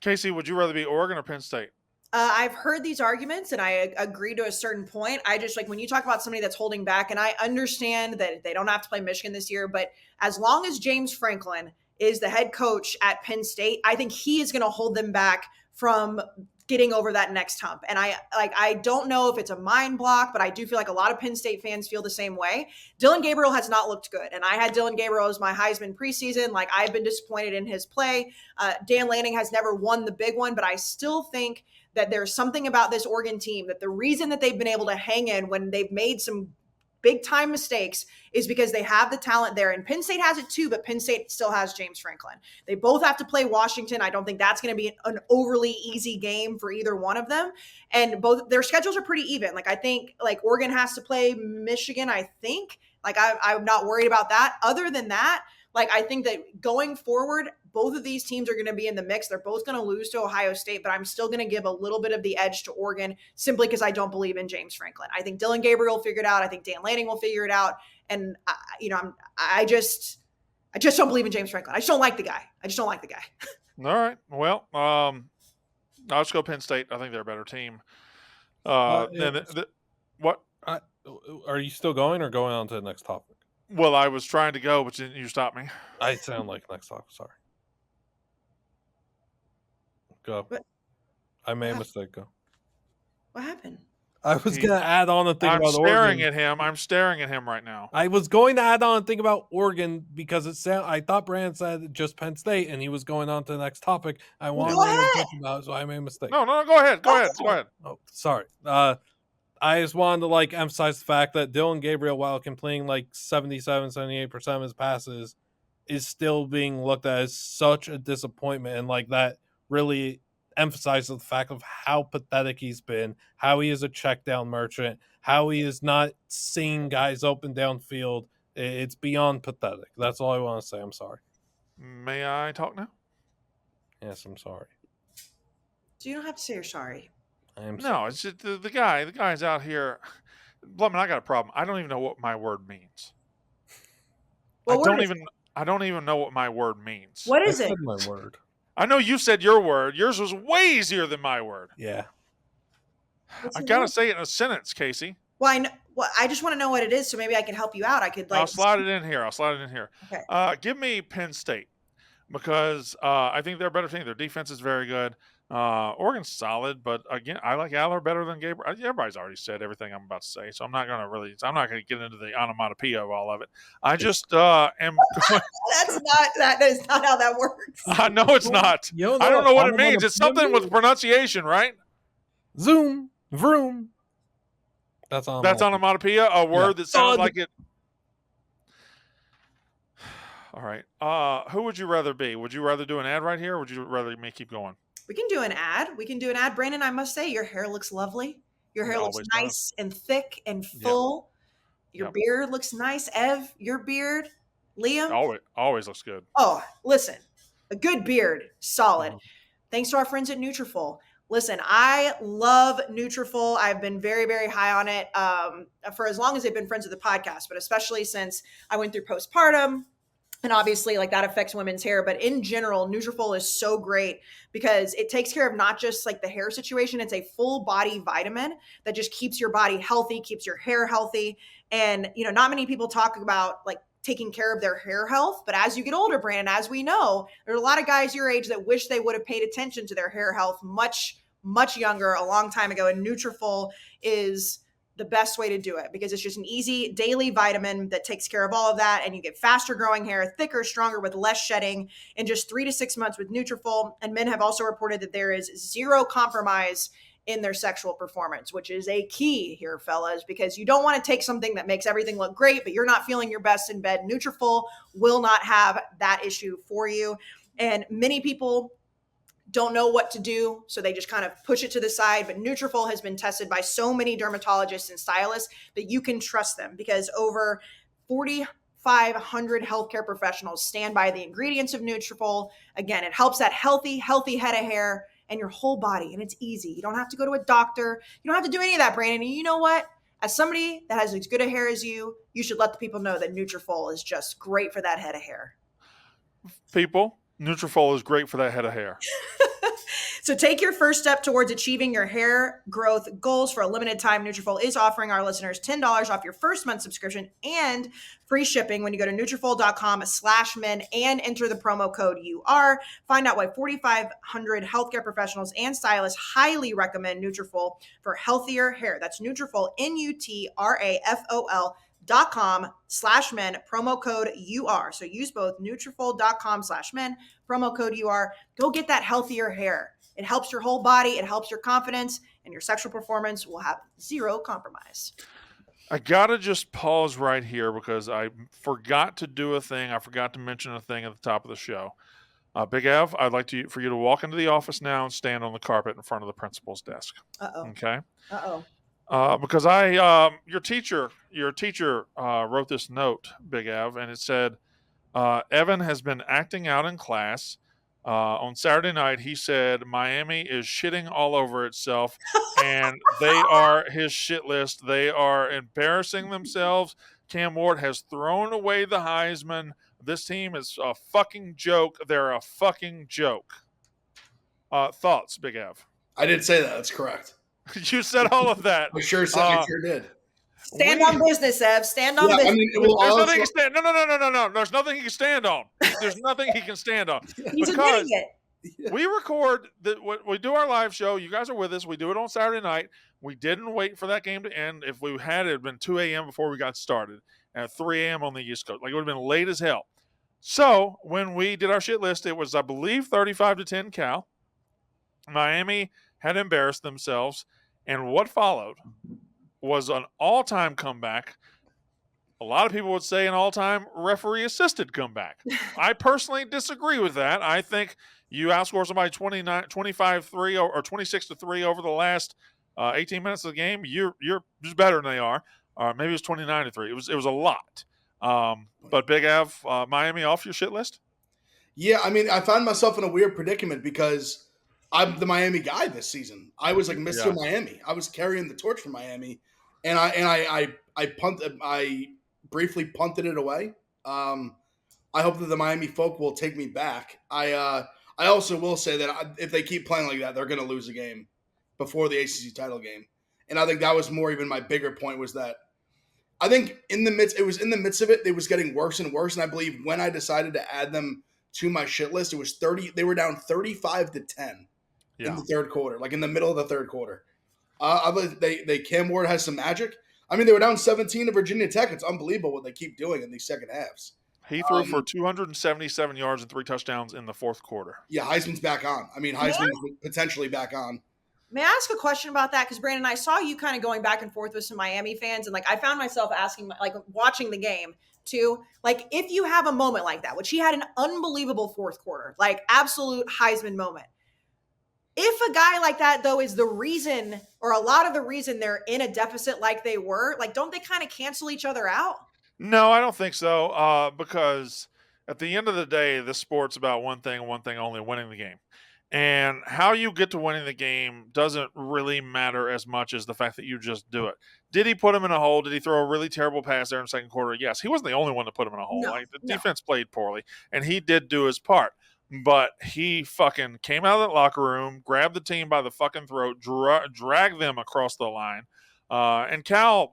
Kayce, would you rather be Oregon or Penn State? I've heard these arguments and I agree to a certain point. I just like when you talk about somebody that's holding back, and I understand that they don't have to play Michigan this year, but as long as James Franklin is the head coach at Penn State, I think he is going to hold them back from getting over that next hump. And I don't know if it's a mind block, but I do feel like a lot of Penn State fans feel the same way. Dylan Gabriel has not looked good. And I had Dylan Gabriel as my Heisman preseason. Like, I've been disappointed in his play. Dan Lanning has never won the big one, but I still think that there's something about this Oregon team that the reason that they've been able to hang in when they've made some big time mistakes is because they have the talent there. And Penn State has it too, but Penn State still has James Franklin. They both have to play Washington. I don't think that's going to be an overly easy game for either one of them. And both their schedules are pretty even. Like, I think like Oregon has to play Michigan, I think. Like, I'm not worried about that. Other than that, like, I think that going forward, both of these teams are going to be in the mix. They're both going to lose to Ohio State, but I'm still going to give a little bit of the edge to Oregon simply because I don't believe in James Franklin. I think Dylan Gabriel will figure it out. I think Dan Lanning will figure it out. And I just don't believe in James Franklin. I just don't like the guy. All right. Well, I'll just go Penn State. I think they're a better team. What? Are you still going or going on to the next topic? Well, I was trying to go, but you stopped me. I sound like next topic. Sorry. Go. What? I made a mistake. Go. What happened? I was going to add on a thing about Oregon. I'm staring at him right now. I was going to add on a thing about Oregon because I thought Brandon said just Penn State, and he was going on to the next topic. I wanted to talk about it, so I made a mistake. No, go ahead. Go ahead. Oh, sorry. I just wanted to emphasize the fact that Dylan Gabriel, while completing 77-78% of his passes, is still being looked at as such a disappointment, and that really emphasizes the fact of how pathetic he's been, how he is a check down merchant, how he is not seeing guys open downfield. It's beyond pathetic. That's all I want to say. I'm sorry. May I talk now? Yes, I'm sorry. So you don't have to say you're sorry. No, it's just the guy. The guy's out here. Blumman, I got a problem. I don't even know what my word means. I don't even know what my word means. What is it? My word. I know you said your word. Yours was way easier than my word. Yeah. I gotta say it in a sentence, Kayce. Well, I just want to know what it is, so maybe I can help you out. I'll slide it in here. Okay. Give me Penn State because I think they're a better team. Their defense is very good. Oregon's solid, but again, I like Aller better than Gabriel. Everybody's already said everything I'm about to say, so I'm not going to get into the onomatopoeia of all of it. I just am. That is not how that works. No, it's not. I don't know what it means. It's something with pronunciation, right? Zoom, vroom. That's onomatopoeia. A word that sounds like it. All right. Who would you rather be? Would you rather do an ad right here, or would you rather me keep going? We can do an ad. Brandon, I must say, your hair looks lovely. Your It hair looks always does. nice and thick and Yep. full. Your Yep. beard looks nice. Ev, your beard. Liam. Always looks good. Oh, listen, a good beard, solid. Mhm. Thanks to our friends at Nutrafol. Listen, I love Nutrafol. I've been very, very high on it for as long as they've been friends of the podcast, but especially since I went through postpartum. And obviously, like that affects women's hair, but in general, Nutrafol is so great because it takes care of not just like the hair situation. It's a full body vitamin that just keeps your body healthy, keeps your hair healthy. And, you know, not many people talk about like taking care of their hair health, but as you get older, Brandon, as we know, there's a lot of guys your age that wish they would have paid attention to their hair health much younger, a long time ago. And Nutrafol is the best way to do it because it's just an easy daily vitamin that takes care of all of that, and you get faster growing hair, thicker, stronger, with less shedding in just 3 to 6 months with Nutrafol. And men have also reported that there is zero compromise in their sexual performance, which is a key here, fellas, because you don't want to take something that makes everything look great, but you're not feeling your best in bed. Nutrafol will not have that issue for you. And many people don't know what to do, so they just kind of push it to the side. But Nutrafol has been tested by so many dermatologists and stylists that you can trust them because over 4,500 healthcare professionals stand by the ingredients of Nutrafol. Again, it helps that healthy head of hair and your whole body, and it's easy. You don't have to go to a doctor. You don't have to do any of that, Brandon. And you know what? As somebody that has as good a hair as you should let the people know that Nutrafol is just great for that head of hair. People, Nutrafol is great for that head of hair. So take your first step towards achieving your hair growth goals. For a limited time, Nutrafol is offering our listeners $10 off your first month subscription and free shipping when you go to Nutrafol.com/men and enter the promo code UR. Find out why 4,500 healthcare professionals and stylists highly recommend Nutrafol for healthier hair. That's Nutrafol, Nutrafol.com/men, promo code UR. So use both Nutrafol.com/men, promo code UR. Go get that healthier hair. It helps your whole body. It helps your confidence, and your sexual performance will have zero compromise. I gotta just pause right here because I forgot to do a thing. I forgot to mention a thing at the top of the show. Big Ev, I'd like for you to walk into the office now and stand on the carpet in front of the principal's desk. Uh-oh. Okay. Uh-oh. Because your teacher wrote this note, Big Ev, and it said, Evan has been acting out in class. On Saturday night, he said Miami is shitting all over itself, and they are his shit list. They are embarrassing themselves. Cam Ward has thrown away the Heisman. This team is a fucking joke. They're a fucking joke. Thoughts, Big Ev? I did say that. That's correct. You said all of that. I sure did. Stand on business, Ev. Stand on business. I mean, there's nothing he can stand. No. There's nothing he can stand on. There's nothing he can stand on. He's admitting it. We record we do our live show. You guys are with us. We do it on Saturday night. We didn't wait for that game to end. If we had, it had been 2 a.m. before we got started, and at 3 a.m. on the East Coast. Like, it would have been late as hell. So when we did our shit list, it was, I believe, 35-10 Cal. Miami had embarrassed themselves, and what followed was an all-time comeback. A lot of people would say an all-time referee-assisted comeback. I personally disagree with that. I think you outscore somebody 25-3 or 26-3 over the last 18 minutes of the game. You're just better than they are. Maybe it was 29-3. It was a lot. But Big Av, Miami off your shit list? Yeah, I mean, I found myself in a weird predicament because I'm the Miami guy this season. I was like Mr. Miami. I was carrying the torch for Miami, and I briefly punted it away. I hope that the Miami folk will take me back. I also will say that if they keep playing like that, they're going to lose a game before the ACC title game. And I think that was more even my bigger point was that I think in the midst of it, it was getting worse and worse. And I believe when I decided to add them to my shit list, it was 30. They were down 35-10 in the third quarter, like in the middle of the third quarter. I believe Cam Ward has some magic. I mean, they were down 17 to Virginia Tech. It's unbelievable what they keep doing in these second halves. He threw for 277 yards and 3 touchdowns in the fourth quarter. Yeah, Heisman's back on. I mean, Heisman's potentially back on. May I ask a question about that? Because Brandon, I saw you kind of going back and forth with some Miami fans, and like I found myself asking, like watching the game too. Like, if you have a moment like that, which he had an unbelievable fourth quarter, like absolute Heisman moment. If a guy like that, though, is the reason or a lot of the reason they're in a deficit like they were, like, don't they kind of cancel each other out? No, I don't think so. Because at the end of the day, this sport's about one thing only: winning the game. And how you get to winning the game doesn't really matter as much as the fact that you just do it. Did he put him in a hole? Did he throw a really terrible pass there in the second quarter? Yes. He wasn't the only one to put him in a hole. No, Like, the no. defense played poorly, and he did do his part. But he fucking came out of that locker room, grabbed the team by the fucking throat, dragged them across the line. And Cal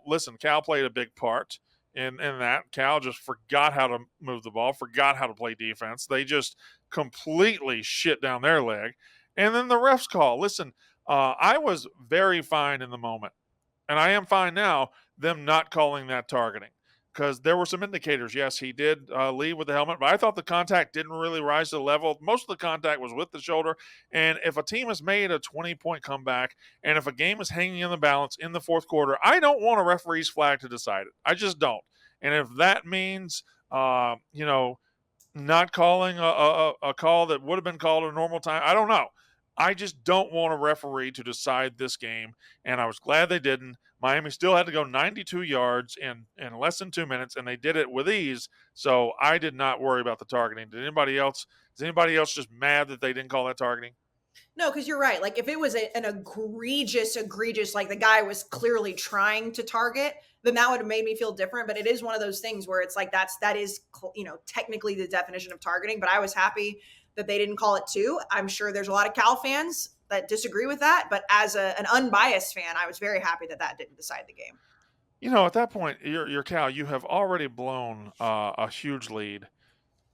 played a big part in that. Cal just forgot how to move the ball, forgot how to play defense. They just completely shit down their leg. And then the refs call. Listen, I was very fine in the moment, and I am fine now, them not calling that targeting, because there were some indicators. Yes, he did leave with the helmet, but I thought the contact didn't really rise to the level. Most of the contact was with the shoulder. And if a team has made a 20-point comeback, and if a game is hanging in the balance in the fourth quarter, I don't want a referee's flag to decide it. I just don't. And if that means, not calling a call that would have been called at a normal time, I don't know. I just don't want a referee to decide this game, and I was glad they didn't. Miami still had to go 92 yards in less than 2 minutes, and they did it with ease. So I did not worry about the targeting. Is anybody else just mad that they didn't call that targeting? No, because you're right. Like, if it was an egregious, like the guy was clearly trying to target, then that would have made me feel different. But it is one of those things where it's like that is technically the definition of targeting. But I was happy that they didn't call it too. I'm sure there's a lot of Cal fans that disagree with that, but as an unbiased fan, I was very happy that didn't decide the game. At that point, you're Cal. You have already blown a huge lead.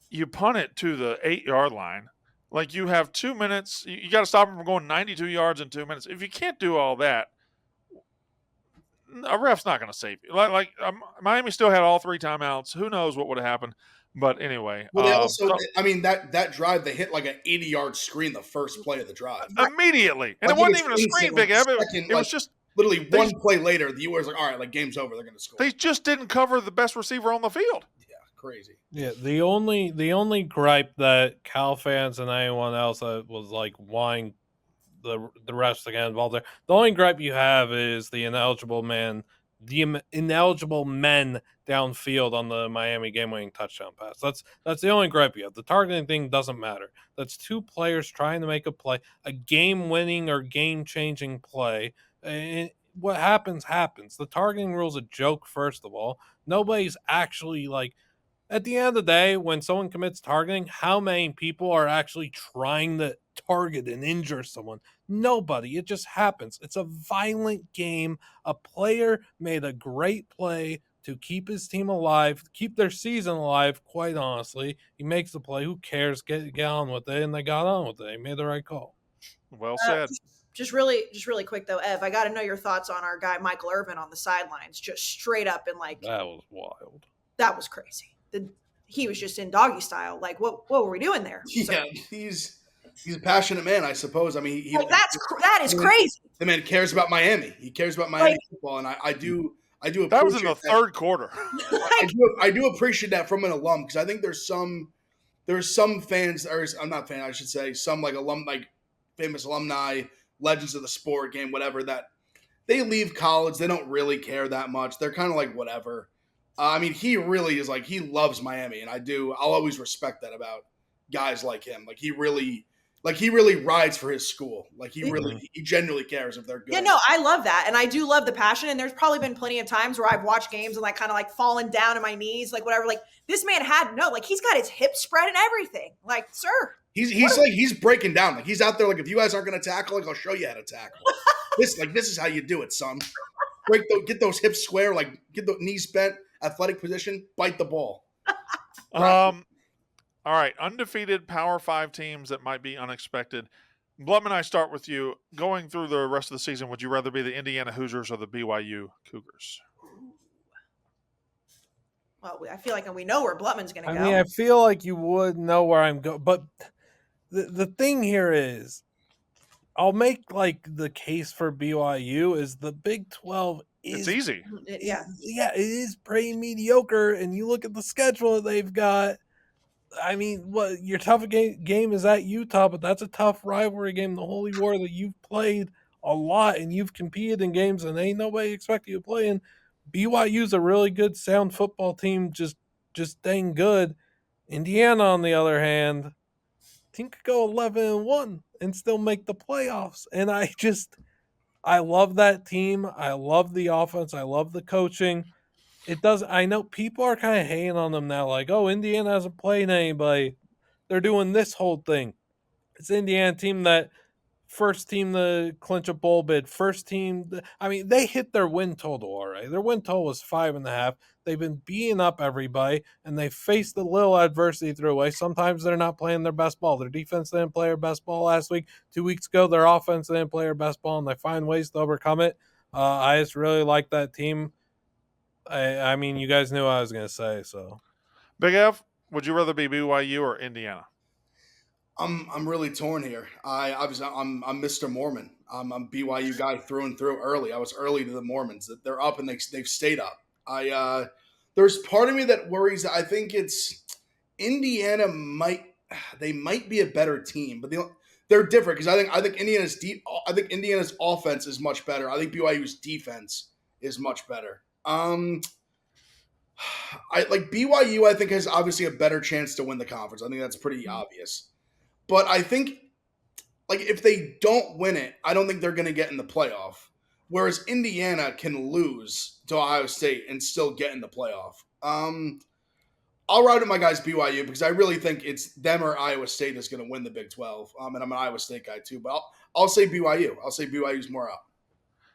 You punt it to the 8-yard line. Like, you have 2 minutes. You got to stop them from going 92 yards in 2 minutes. If you can't do all that, a ref's not going to save you. Miami still had all 3 timeouts. Who knows what would have happened? But anyway. Well, they also, that drive, they hit like an 80-yard screen the first play of the drive. Immediately. And it wasn't even a screen, Big Ev. It was just literally one play later, the U.S. like, all right, like, game's over. They're going to score. They just didn't cover the best receiver on the field. Yeah, crazy. Yeah, the only gripe that Cal fans and anyone else that was like wanting the refs to get involved there, the only gripe you have is the ineligible men downfield on the Miami game-winning touchdown pass. That's the only gripe you have. The targeting thing doesn't matter. That's 2 players trying to make a play, a game-winning or game-changing play. And what happens. The targeting rule's a joke, first of all. Nobody's actually, like, at the end of the day, when someone commits targeting, how many people are actually trying to target and injure someone? Nobody. It just happens. It's a violent game. A player made a great play to keep his team alive, keep their season alive, quite honestly. He makes the play. Who cares? Get on with it. And they got on with it. They made the right call. Well said. Just really quick, though, Ev, I got to know your thoughts on our guy, Michael Irvin, on the sidelines, just straight up and like. That was wild. That was crazy. He was just in doggy style. Like, what were we doing there? Yeah, he's a passionate man, I suppose. I mean, that is crazy. The man cares about Miami. He cares about Miami football, and I do appreciate that was in the third quarter. I do appreciate that from an alum, because I think there's some fans, or I'm not fan, I should say, some like famous alumni, legends of the sport game, whatever, that they leave college, they don't really care that much. They're kind of like whatever. I mean, he really is like, he loves Miami, and I'll always respect that about guys like him. Like, he really rides for his school. Like, he genuinely cares if they're good. Yeah, no, I love that. And I do love the passion. And there's probably been plenty of times where I've watched games and like kind of like fallen down on my knees, like whatever. Like, this man he's got his hips spread and everything. Like, sir. He's breaking down. Like, he's out there like, if you guys aren't going to tackle, like, I'll show you how to tackle. This is how you do it, son. Get those hips square, like, get the knees bent, athletic position, bite the ball. All right, undefeated Power 5 teams that might be unexpected. Blutman, I start with you. Going through the rest of the season, would you rather be the Indiana Hoosiers or the BYU Cougars? Well, I feel like we know where Blutman's going to go. I mean, I feel like you would know where I'm going, but the thing here is, I'll make like the case for BYU is the Big 12 is it's easy. Yeah, it is pretty mediocre. And you look at the schedule that they've got. I mean, what your tough game is at Utah, but that's a tough rivalry game. The Holy War that you've played a lot and you've competed in games, and ain't nobody expect you to play in. BYU's a really good, sound football team, just dang good. Indiana, on the other hand, team could go 11-1 and still make the playoffs. And I love that team. I love the offense. I love the coaching. It does. I know people are kind of hating on them now, like, oh, Indiana hasn't played anybody. They're doing this whole thing. It's Indiana team that first team to clinch a bowl bid, first team. I mean, they hit their win total all right. Their win total was 5.5. They've been beating up everybody, and they faced a little adversity through away. Sometimes they're not playing their best ball. Their defense didn't play their best ball last week. 2 weeks ago, their offense didn't play their best ball, and they find ways to overcome it. I just really like that team. I mean, you guys knew what I was going to say, so. Big F, would you rather be BYU or Indiana? I'm really torn here. I'm Mr. Mormon. I'm BYU guy through and through. Early, I was early to the Mormons. They're up and they've stayed up. There's part of me that worries. I think it's Indiana might be a better team, but they're different because I think Indiana's deep. I think Indiana's offense is much better. I think BYU's defense is much better. I like BYU. I think has obviously a better chance to win the conference. I think that's pretty obvious. But I think, like, if they don't win it, I don't think they're going to get in the playoff. Whereas Indiana can lose to Ohio State and still get in the playoff. I'll ride with my guys BYU because I really think it's them or Iowa State is going to win the Big 12. And I'm an Iowa State guy too, but I'll say BYU. I'll say BYU's more up.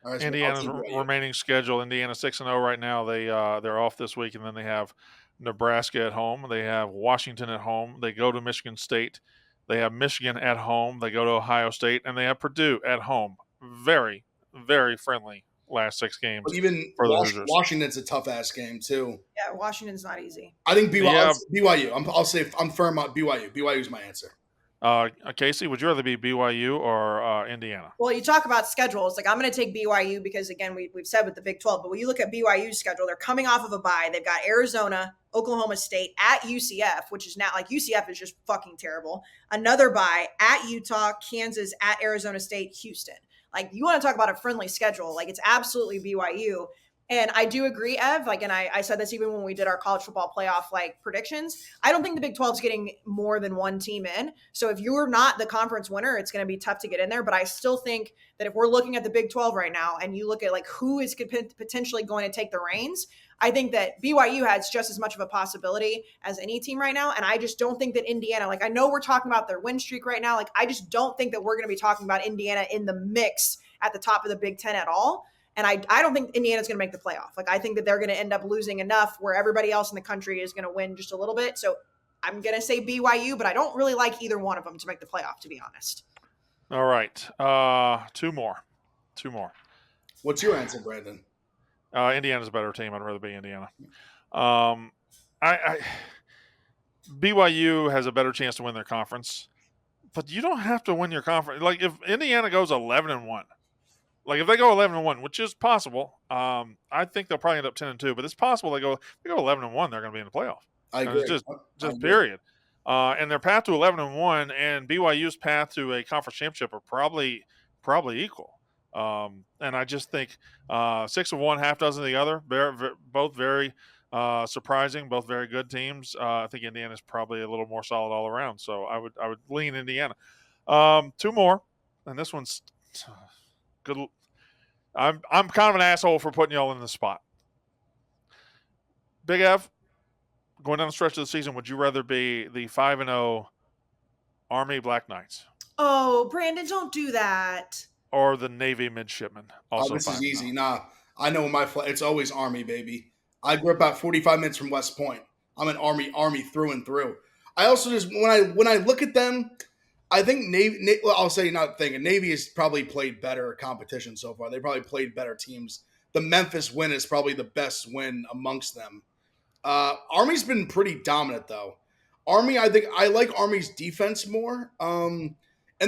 Right, Indiana's remaining schedule. Indiana 6-0 right now. They're off this week, and then they have Nebraska at home. They have Washington at home. They go to Michigan State. They have Michigan at home. They go to Ohio State, and they have Purdue at home. Very, very friendly last 6 games. But even for the Hoosiers. Washington's a tough ass game too. Yeah, Washington's not easy. I think BYU. I'll say I'm firm on BYU. BYU's my answer. Kayce, would you rather be BYU or Indiana? Well, you talk about schedules. Like, I'm going to take BYU because, again, we've said with the Big 12, but when you look at BYU's schedule, they're coming off of a bye. They've got Arizona, Oklahoma State, at UCF, which is not like UCF is just fucking terrible. Another bye at Utah, Kansas, at Arizona State, Houston. Like, you want to talk about a friendly schedule. Like, it's absolutely BYU. And I do agree, Ev, like, and I said this even when we did our college football playoff, like, predictions. I don't think the Big 12 is getting more than one team in. So if you're not the conference winner, it's going to be tough to get in there. But I still think that if we're looking at the Big 12 right now and you look at, like, who is potentially going to take the reins, I think that BYU has just as much of a possibility as any team right now. And I just don't think that Indiana, like, I know we're talking about their win streak right now. Like, I just don't think that we're going to be talking about Indiana in the mix at the top of the Big 10 at all. And I don't think Indiana's going to make the playoff. Like, I think that they're going to end up losing enough where everybody else in the country is going to win just a little bit. So I'm going to say BYU, but I don't really like either one of them to make the playoff, to be honest. All right. Two more. What's your answer, Brandon? Indiana's a better team. I'd rather be Indiana. BYU has a better chance to win their conference, but you don't have to win your conference. Like, if Indiana goes 11-1, like, if they go 11-1, which is possible, I think they'll probably end up 10-2. But it's possible they go 11-1, they're going to be in the playoff. I agree. It's just period. And their path to 11-1 and BYU's path to a conference championship are probably equal. And I just think 6 of one, half dozen of the other. Both very surprising, both very good teams. I think Indiana's probably a little more solid all around. So I would lean Indiana. 2 more, and this one's good. I'm kind of an asshole for putting y'all in the spot. Big F, going down the stretch of the season, would you rather be the 5-0 Army Black Knights? Oh, Brandon, don't do that. Or the Navy Midshipmen? Also, this is easy. Nah, I know it's always Army, baby. I grew up about 45 minutes from West Point. I'm an Army through and through. I also just when I look at them, I think Navy. Well, I'll say not thinking Navy has probably played better competition so far. They probably played better teams. The Memphis win is probably the best win amongst them. Army's been pretty dominant though. Army, I think I like Army's defense more. And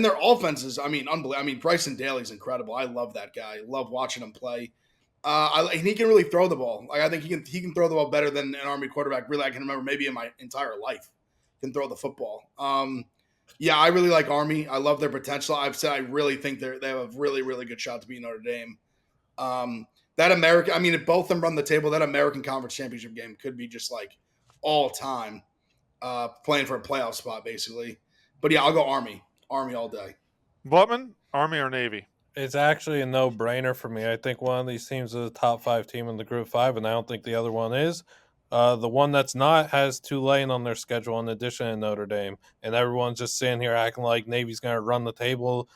their offenses, I mean, unbelievable. I mean, Bryson Daly's incredible. I love that guy. Love watching him play. And he can really throw the ball. Like, I think he can throw the ball better than an Army quarterback really I can remember maybe in my entire life. can throw the football. Yeah, I really like Army. I love their potential. I've said I really think they have a really, really good shot to beat Notre Dame. That American, I mean, if both of them run the table, that American Conference Championship game could be just like all time playing for a playoff spot, basically. But yeah, I'll go Army. Army all day. Blutman, Army or Navy? It's actually a no-brainer for me. I think one of these teams is a top 5 team in the Group 5, and I don't think the other one is. The one that's not has Tulane on their schedule in addition to Notre Dame, and everyone's just sitting here acting like Navy's going to run the table.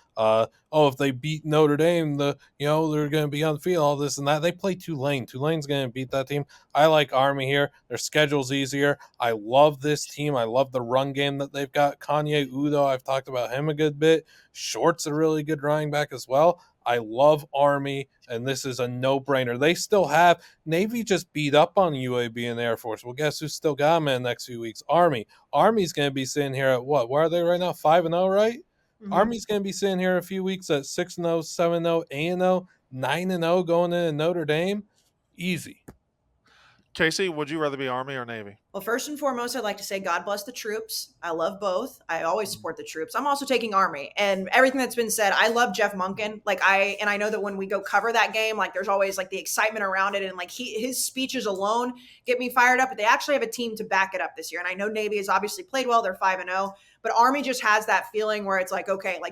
If they beat Notre Dame, they're going to be on the field, all this and that. They play Tulane. Tulane's going to beat that team. I like Army here. Their schedule's easier. I love this team. I love the run game that they've got. Kanye Udo, I've talked about him a good bit. Short's a really good running back as well. I love Army, and this is a no-brainer. They still have – Navy just beat up on UAB and Air Force. Well, guess who's still got them in the next few weeks? Army. Army's going to be sitting here at what? Where are they right now? 5-0, right? Mm-hmm. Army's going to be sitting here in a few weeks at 6-0, 7-0, 8-0, 9-0 going into Notre Dame. Easy. Kayce, would you rather be Army or Navy? Well, first and foremost, I'd like to say God bless the troops. I love both. I always support the troops. I'm also taking Army. And everything that's been said, I love Jeff Monken. I know that when we go cover that game, there's always the excitement around it, and his speeches alone get me fired up. But they actually have a team to back it up this year. And I know Navy has obviously played well. They're 5-0. But Army just has that feeling where it's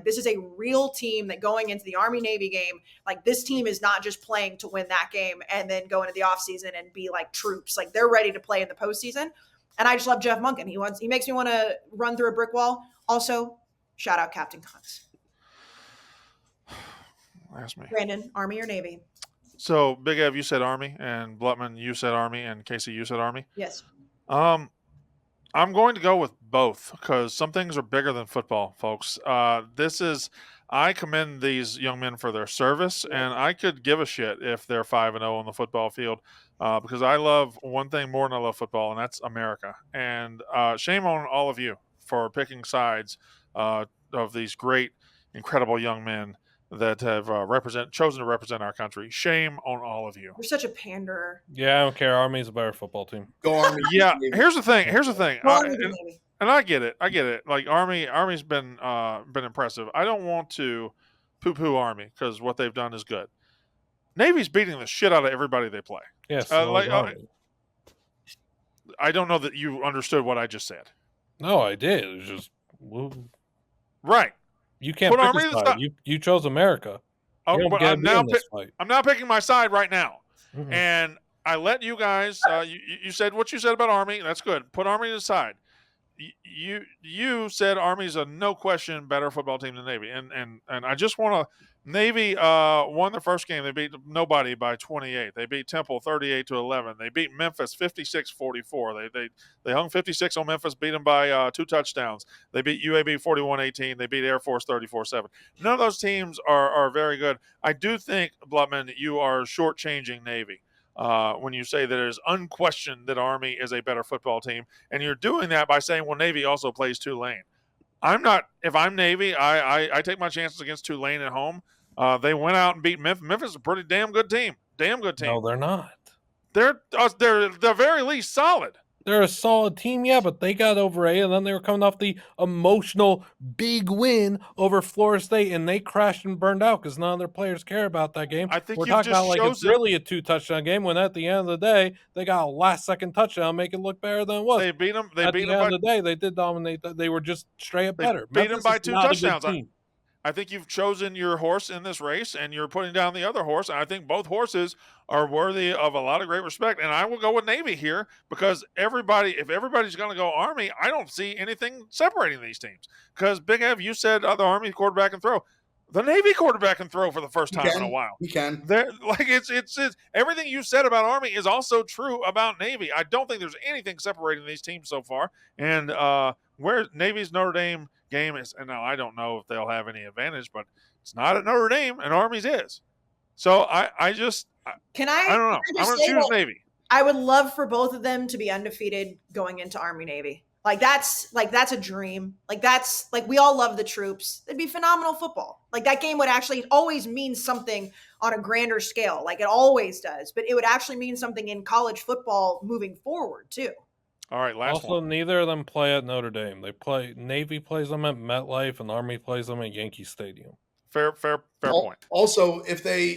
this is a real team that going into the Army-Navy game, this team is not just playing to win that game and then go into the offseason and be like troops. They're ready to play in the postseason. And I just love Jeff Monken. He makes me want to run through a brick wall. Also, shout out Captain Kuntz. Ask me. Brandon, Army or Navy? So, Big Ev, you said Army, and Blutman, you said Army, and Kayce, you said Army? Yes. I'm going to go with both because some things are bigger than football, folks. I commend these young men for their service, and I could give a shit if they're 5-0 on the football field because I love one thing more than I love football, and that's America. And shame on all of you for picking sides of these great, incredible young men that have chosen to represent our country. Shame on all of you. You're such a panderer. Yeah, I don't care. Army's a better football team. Go Army. Yeah, here's the thing. And I get it. Army's been impressive. I don't want to poo-poo Army because what they've done is good. Navy's beating the shit out of everybody they play. Yes. I don't know that you understood what I just said. No, I did. It was just right. You can't pick a side. You chose America. But I'm now picking my side right now. Mm-hmm. And I let you guys you said what you said about Army. That's good. Put Army to the side. You said Army's a no question better football team than Navy. And I just want to Navy won the first game. They beat nobody by 28. They beat Temple 38-11. They beat Memphis 56-44. They hung 56 on Memphis, beat them by 2 touchdowns. They beat UAB 41-18. They beat Air Force 34-7. None of those teams are very good. I do think, Blutman, you are shortchanging Navy when you say that it is unquestioned that Army is a better football team. And you're doing that by saying, well, Navy also plays Tulane. I'm not. If I'm Navy, I take my chances against Tulane at home. They went out and beat Memphis. Memphis is a pretty damn good team. No, they're not. They're the very least solid. They're a solid team, yeah, but they got over and then they were coming off the emotional big win over Florida State, and they crashed and burned out because none of their players care about that game. I think we're talking about it's really a 2-touchdown game when at the end of the day they got a last-second touchdown, make it look better than it was. They beat them. At the end of the day, they did dominate. They were just straight up better. Beat them by 2 touchdowns. I think you've chosen your horse in this race, and you're putting down the other horse. And I think both horses are worthy of a lot of great respect. And I will go with Navy here because if everybody's going to go Army, I don't see anything separating these teams. Because Big Ev, you said the Army quarterback can throw. The Navy quarterback can throw for the first time in a while. He can. It's everything you said about Army is also true about Navy. I don't think there's anything separating these teams so far. And where Navy's Notre Dame game is, and now I don't know if they'll have any advantage, but it's not at Notre Dame, and Army's is. So I don't know. I'm going to choose Navy. I would love for both of them to be undefeated going into Army Navy. That's a dream. We all love the troops. It'd be phenomenal football. That game would actually always mean something on a grander scale. It always does, but it would actually mean something in college football moving forward too. All right, last Also, one. neither of them play at Notre Dame. Navy plays them at MetLife, and Army plays them at Yankee Stadium. Fair point. Also, if they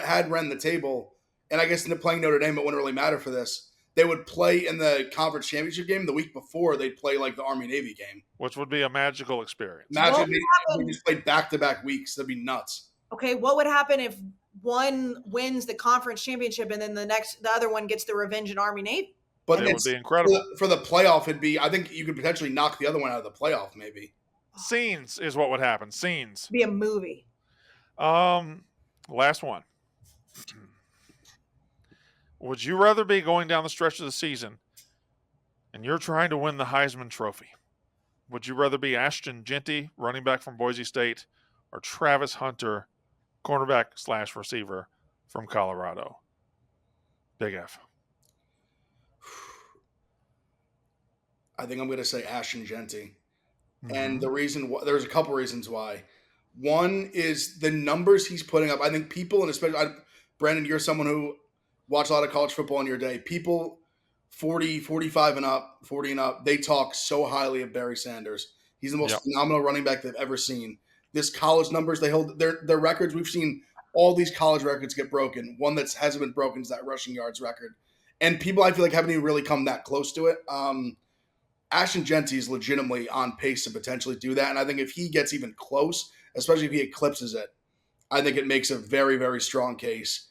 had ran the table, and I guess playing Notre Dame, it wouldn't really matter for this. They would play in the conference championship game the week before. They'd play like the Army Navy game, which would be a magical experience. Imagine they just played back-to-back weeks. That'd be nuts. Okay, what would happen if one wins the conference championship and then the other one gets the revenge in Army Navy? But it would be incredible. For the playoff, it'd be. I think you could potentially knock the other one out of the playoff, maybe. Scenes is what would happen. Scenes. Be a movie. Last one. Would you rather be going down the stretch of the season and you're trying to win the Heisman Trophy? Would you rather be Ashton Jeanty, running back from Boise State, or Travis Hunter, cornerback / receiver from Colorado? Big F. I think I'm going to say Ashton Jeanty. Mm-hmm. And the reason there's a couple reasons why. One is the numbers he's putting up. I think people, and especially Brandon, you're someone who watched a lot of college football in your day. People 40, 45 and up, 40 and up, they talk so highly of Barry Sanders. He's the most phenomenal running back they've ever seen. This college numbers, they hold their records. We've seen all these college records get broken. One that hasn't been broken is that rushing yards record. And people, I feel like, haven't even really come that close to it. Ashton Jeanty is legitimately on pace to potentially do that. And I think if he gets even close, especially if he eclipses it, I think it makes a very, very strong case.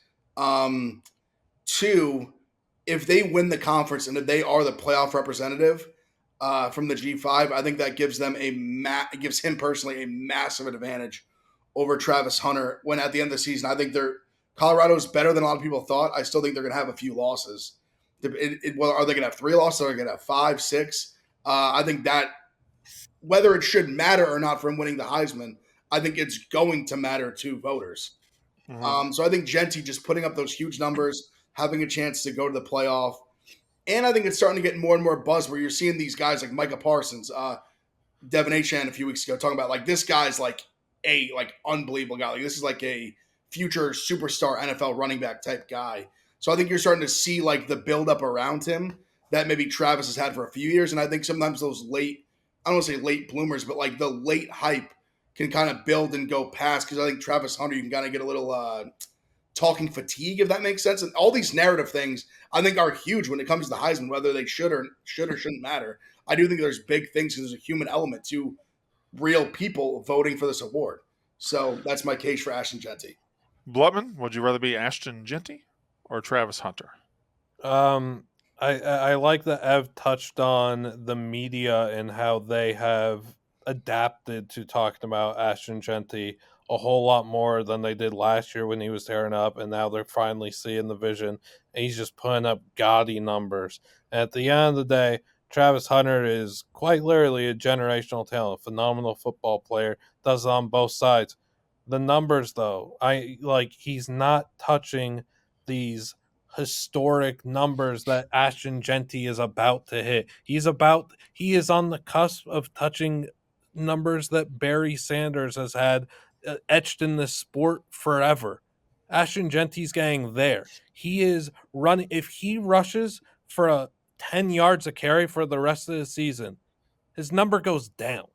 Two, if they win the conference and if they are the playoff representative from the G5, I think that gives them it gives him personally a massive advantage over Travis Hunter. When at the end of the season, I think Colorado is better than a lot of people thought. I still think they're going to have a few losses. Are they going to have 3 losses? Or are they going to have 5, 6? I think that whether it should matter or not for him winning the Heisman, I think it's going to matter to voters. Mm-hmm. So I think Jeanty just putting up those huge numbers, having a chance to go to the playoff. And I think it's starting to get more and more buzz where you're seeing these guys like Micah Parsons, Devin Achane a few weeks ago talking about like this guy's like a unbelievable guy. Like this is like a future superstar NFL running back type guy. So I think you're starting to see like the buildup around him that maybe Travis has had for a few years. And I think sometimes those I don't want to say late bloomers, but like the late hype can kind of build and go past. Because I think Travis Hunter, you can kind of get a little talking fatigue, if that makes sense. And all these narrative things, I think, are huge when it comes to the Heisman, whether they should or shouldn't matter. I do think there's big things because there's a human element to real people voting for this award. So that's my case for Ashton Jeanty. Blutman, would you rather be Ashton Jeanty or Travis Hunter? I like that Ev touched on the media and how they have adapted to talking about Ashton Jeanty a whole lot more than they did last year when he was tearing up, and now they're finally seeing the vision, and he's just putting up gaudy numbers. And at the end of the day, Travis Hunter is quite literally a generational talent, phenomenal football player, does it on both sides. The numbers, though, he's not touching these historic numbers that Ashton Jeanty is about to hit. He is on the cusp of touching numbers that Barry Sanders has had etched in the sport forever. Ashton Jeanty's getting there. He is running. If he rushes for 10 yards a carry for the rest of the season, his number goes down.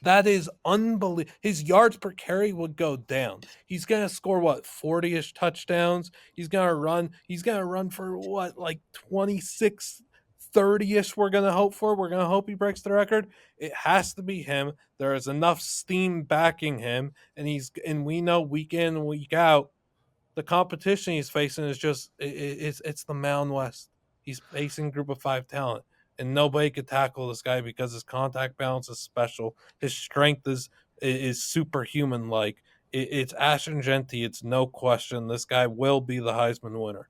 That is unbelievable. His yards per carry would go down. He's going to score, 40-ish touchdowns? He's going to run for, 26, 30-ish we're going to hope for? We're going to hope he breaks the record? It has to be him. There is enough steam backing him, and we know week in and week out, the competition he's facing is just, it's the Mountain West. He's facing Group of 5 talent. And nobody could tackle this guy because his contact balance is special. His strength is superhuman. Like it's Ashton Jeanty. It's no question. This guy will be the Heisman winner.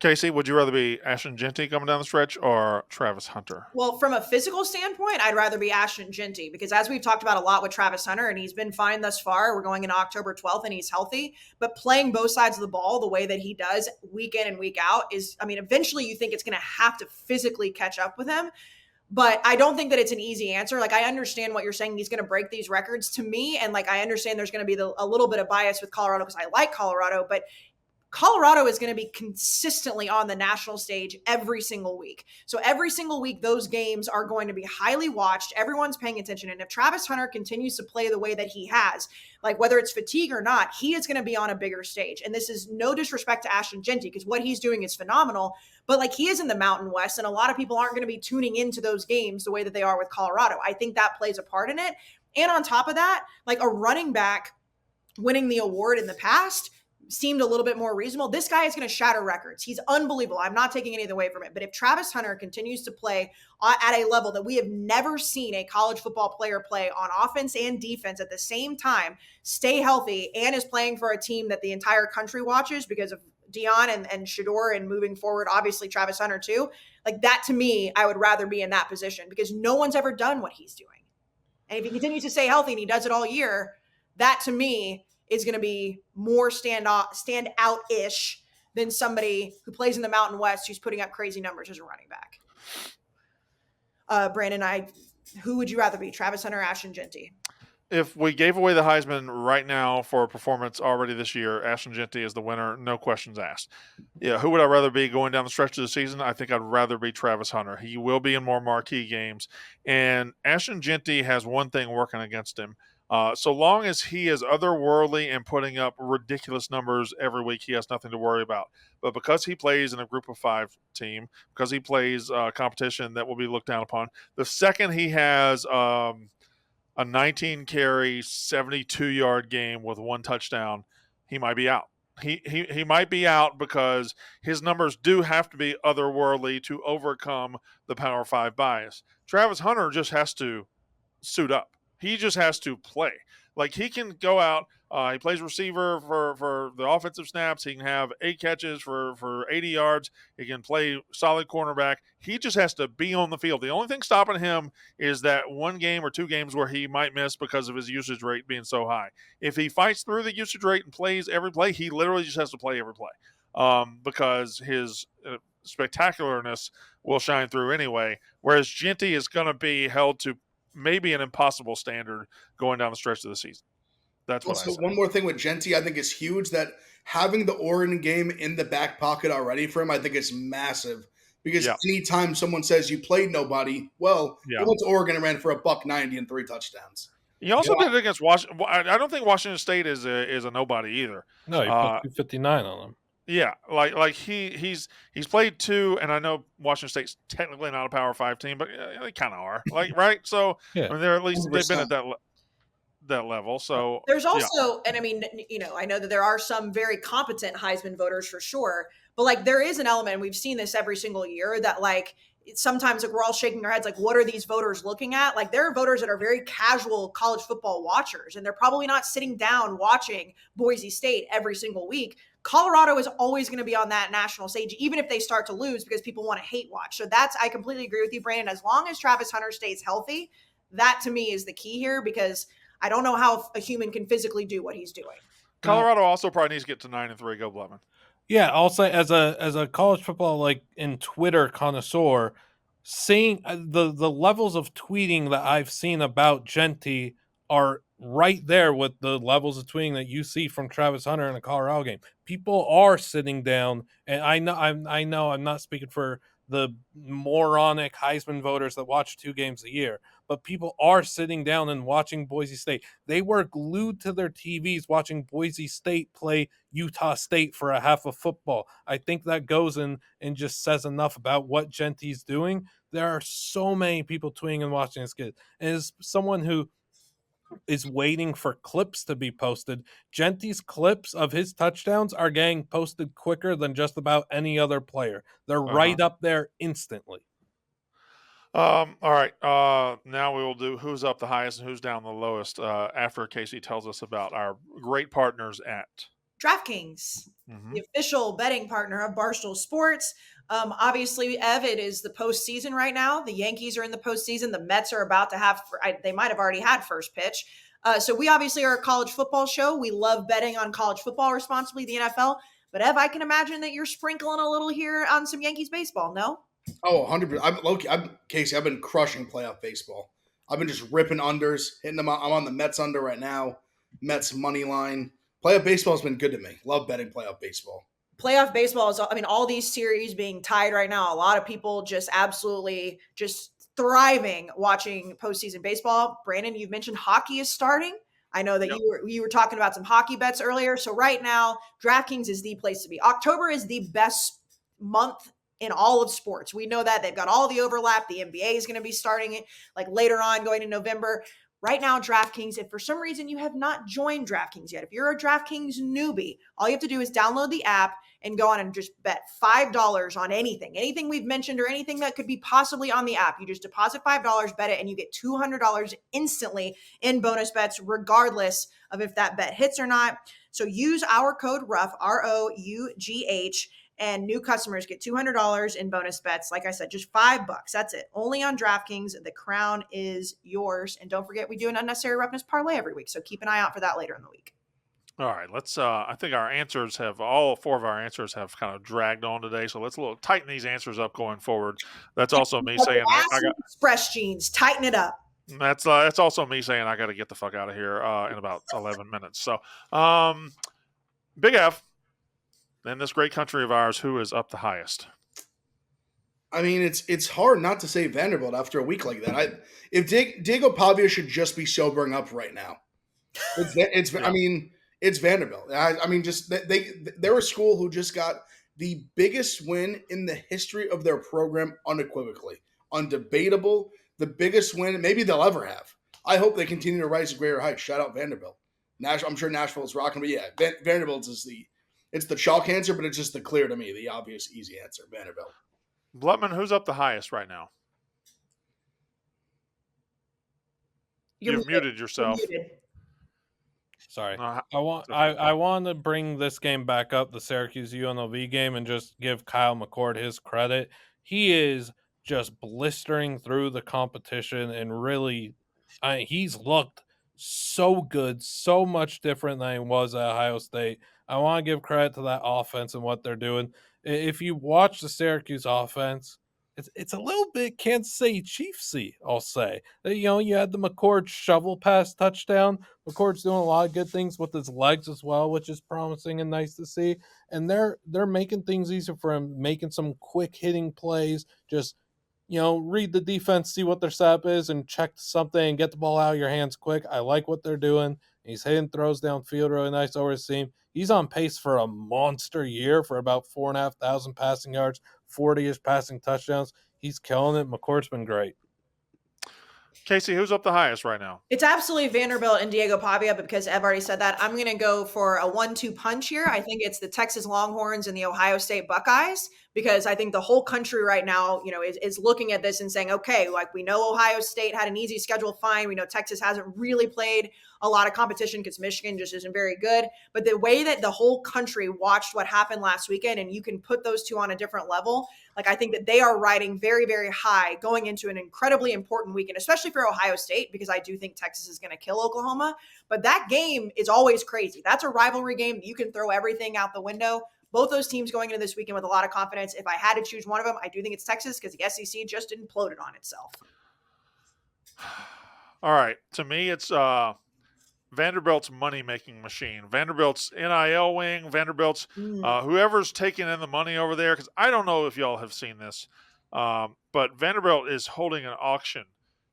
Kayce, would you rather be Ashton Jeanty coming down the stretch or Travis Hunter? Well, from a physical standpoint, I'd rather be Ashton Jeanty because as we've talked about a lot with Travis Hunter, and he's been fine thus far. We're going into October 12th and he's healthy, but playing both sides of the ball the way that he does week in and week out is, eventually you think it's going to have to physically catch up with him. But I don't think that it's an easy answer. Like, I understand what you're saying. He's going to break these records to me. And I understand there's going to be a little bit of bias with Colorado because I like Colorado, but Colorado is going to be consistently on the national stage every single week. So every single week, those games are going to be highly watched. Everyone's paying attention. And if Travis Hunter continues to play the way that he has, like whether it's fatigue or not, he is going to be on a bigger stage. And this is no disrespect to Ashton Jeanty, because what he's doing is phenomenal. But like, he is in the Mountain West, and a lot of people aren't going to be tuning into those games the way that they are with Colorado. I think that plays a part in it. And on top of that, like, a running back winning the award in the past seemed a little bit more reasonable. This guy is going to shatter records. He's unbelievable. I'm not taking anything away from it. But if Travis Hunter continues to play at a level that we have never seen a college football player play on offense and defense at the same time, stay healthy, and is playing for a team that the entire country watches because of Dion and Shador, and moving forward, obviously Travis Hunter too, like that, to me, I would rather be in that position, because no one's ever done what he's doing. And if he continues to stay healthy and he does it all year, that to me is going to be more stand out-ish than somebody who plays in the Mountain West who's putting up crazy numbers as a running back. Brandon, who would you rather be, Travis Hunter or Ashton Jeanty? If we gave away the Heisman right now for a performance already this year, Ashton Jeanty is the winner, no questions asked. Yeah, who would I rather be going down the stretch of the season? I think I'd rather be Travis Hunter. He will be in more marquee games, and Ashton Jeanty has one thing working against him. So long as he is otherworldly and putting up ridiculous numbers every week, he has nothing to worry about. But because he plays in a group of 5 team, because he plays competition that will be looked down upon, the second he has a 19-carry, 72-yard game with 1 touchdown, he might be out. He might be out because his numbers do have to be otherworldly to overcome the Power 5 bias. Travis Hunter just has to suit up. He just has to play. Like, he can go out. He plays receiver for the offensive snaps. He can have 8 catches for 80 yards. He can play solid cornerback. He just has to be on the field. The only thing stopping him is that 1 game or 2 games where he might miss because of his usage rate being so high. If he fights through the usage rate and plays every play, he literally just has to play every play because his spectacularness will shine through anyway, whereas Jeanty is going to be held to maybe an impossible standard going down the stretch of the season. That's what I say. One more thing with Jeanty, I think is huge, that having the Oregon game in the back pocket already for him, I think is massive. Because anytime someone says you played nobody, well, he went to Oregon and ran for $190 and 3 touchdowns. He also did it against Washington. I don't think Washington State is a nobody either. No, he put 259 on them. Yeah, like he's played 2, and I know Washington State's technically not a Power 5 team, but they kind of are. Like, right? So I mean, they're at least 100%. They've been at that level. So there's also, and I mean, I know that there are some very competent Heisman voters for sure, but like, there is an element, and we've seen this every single year, that like sometimes like we're all shaking our heads like, what are these voters looking at? Like, there are voters that are very casual college football watchers, and they're probably not sitting down watching Boise State every single week. Colorado is always going to be on that national stage, even if they start to lose, because people want to hate watch. So I completely agree with you, Brandon. As long as Travis Hunter stays healthy, that to me is the key here, because I don't know how a human can physically do what he's doing. Colorado also probably needs to get to 9-3. Go Blevin. Yeah, I'll say as a college football like in Twitter connoisseur, seeing the levels of tweeting that I've seen about Jeanty are right there with the levels of tweeting that you see from Travis Hunter in a Colorado game. People are sitting down, and I know I'm not speaking for the moronic Heisman voters that watch 2 games a year, but people are sitting down and watching Boise State. They were glued to their TVs watching Boise State play Utah State for a half of football. I think that goes in and just says enough about what Jeanty's doing. There are so many people tweeting and watching this kid. And as someone who is waiting for clips to be posted, Jeanty's clips of his touchdowns are getting posted quicker than just about any other player. They're right up there instantly. All right. Now we will do who's up the highest and who's down the lowest after Kayce tells us about our great partners at DraftKings, the official betting partner of Barstool Sports. Obviously, Ev, it is the postseason right now. The Yankees are in the postseason. The Mets are about to have, they might have already had first pitch. So we obviously are a college football show. We love betting on college football responsibly, the NFL. But Ev, I can imagine that you're sprinkling a little here on some Yankees baseball, no? Oh, 100%. Kayce, I've been crushing playoff baseball. I've been just ripping unders, hitting them. I'm on the Mets under right now. Mets money line. Playoff baseball has been good to me. Love betting playoff baseball. playoff baseball is, I mean, all these series being tied right now. A lot of people just absolutely just thriving watching postseason baseball. Brandon, you've mentioned hockey is starting. I know that Yep. you were talking about some hockey bets earlier. So right now, DraftKings is the place to be. October is the best month in all of sports. We know that they've got all the overlap. The NBA is going to be starting it like later on, going to November. Right now, DraftKings, if for some reason you have not joined DraftKings yet, if you're a DraftKings newbie, all you have to do is download the app and go on and just bet $5 on anything we've mentioned or anything that could be possibly on the app. You just deposit $5, bet it, and you get $200 instantly in bonus bets, regardless of if that bet hits or not. So use our code ROUGH, ROUGH, and new customers get $200 in bonus bets. Like I said, just $5. That's it. Only on DraftKings. The crown is yours. And don't forget, we do an unnecessary roughness parlay every week. So keep an eye out for that later in the week. All right, let's. I think our answers have all 4 of our answers have kind of dragged on today, so let's tighten these answers up going forward. That's also me saying I got Express jeans. Tighten it up. that's also me saying I got to get the fuck out of here in about 11 minutes. So, Big F, in this great country of ours, who is up the highest? I mean, it's hard not to say Vanderbilt after a week like that. If Diego Pavia should just be sobering up right now. It's Yeah. I mean, it's Vanderbilt. I mean, just they're a school who just got the biggest win in the history of their program, unequivocally, undebatable, the biggest win maybe they'll ever have. I hope they continue to rise to greater heights. Shout out Vanderbilt. I'm sure Nashville is rocking, but yeah, Vanderbilt is the chalk answer, but it's just the clear to me, the obvious easy answer, Vanderbilt. Blutman, who's up the highest right now? You've muted yourself. You're muted. Sorry. Uh, I want to bring this game back up, the Syracuse UNLV game, and just give Kyle McCord his credit. He is just blistering through the competition and really, he's looked so good, so much different than he was at Ohio State. I want to give credit to that offense and what they're doing. If you watch the Syracuse offense, it's a little bit Kansas City Chiefs-y, I'll say. You had the McCord shovel pass touchdown. McCord's doing a lot of good things with his legs as well, which is promising and nice to see. And they're making things easier for him, making some quick hitting plays. Just read the defense, see what their setup is, and check something and get the ball out of your hands quick. I like what they're doing. He's hitting throws downfield really nice over his team. He's on pace for a monster year for about 4,500 passing yards, 40-ish passing touchdowns. He's killing it. McCord's been great. Kayce, who's up the highest right now? It's absolutely Vanderbilt and Diego Pavia, but because Ev already said that, I'm going to go for a 1-2 punch here. I think it's the Texas Longhorns and the Ohio State Buckeyes, because I think the whole country right now, is looking at this and saying, okay, like we know Ohio State had an easy schedule, fine. We know Texas hasn't really played a lot of competition because Michigan just isn't very good. But the way that the whole country watched what happened last weekend, and you can put those two on a different level, like I think that they are riding very, very high going into an incredibly important weekend, especially for Ohio State, because I do think Texas is going to kill Oklahoma. But that game is always crazy. That's a rivalry game. You can throw everything out the window. Both those teams going into this weekend with a lot of confidence. If I had to choose one of them, I do think it's Texas because the SEC just imploded on itself. All right. To me, it's Vanderbilt's money-making machine. Vanderbilt's NIL wing, Vanderbilt's whoever's taking in the money over there, because I don't know if y'all have seen this, but Vanderbilt is holding an auction.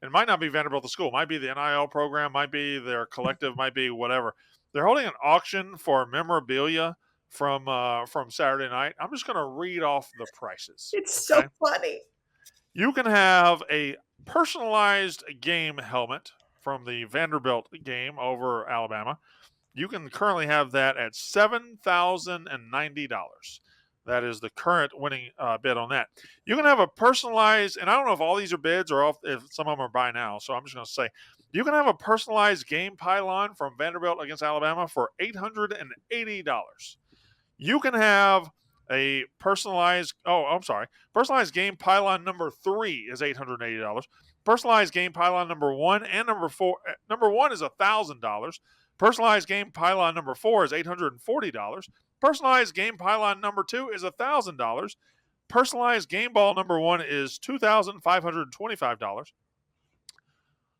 It might not be Vanderbilt the school. It might be the NIL program, might be their collective, might be whatever. They're holding an auction for memorabilia from Saturday night. I'm just going to read off the prices. It's so funny. You can have a personalized game helmet from the Vanderbilt game over Alabama. You can currently have that at $7,090. That is the current winning bid on that. You can have a personalized, and I don't know if all these are bids or if some of them are buy now, so I'm just going to say, you can have a personalized game pylon from Vanderbilt against Alabama for $880. You can have a personalized game pylon number 3 is $880. Personalized game pylon number 1 and number 4. Number 1 is $1,000. Personalized game pylon number 4 is $840. Personalized game pylon number 2 is $1,000. Personalized game ball number 1 is $2,525.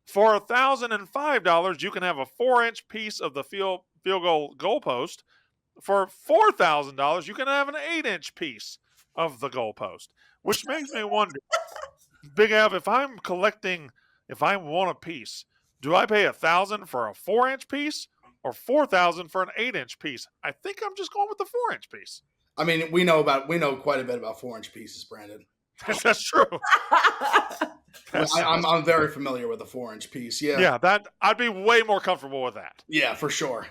For $1,005, you can have a 4-inch piece of the field goal goalpost for $4,000, you can have an 8-inch piece of the goalpost, which makes me wonder, Big Av, if I want a piece, do I pay $1,000 for a 4-inch piece or $4,000 for an 8-inch piece? I think I'm just going with the 4-inch piece. I mean, we know quite a bit about 4-inch pieces, Brandon. That's true. I'm very familiar with a 4-inch piece. Yeah. Yeah, that I'd be way more comfortable with that. Yeah, for sure.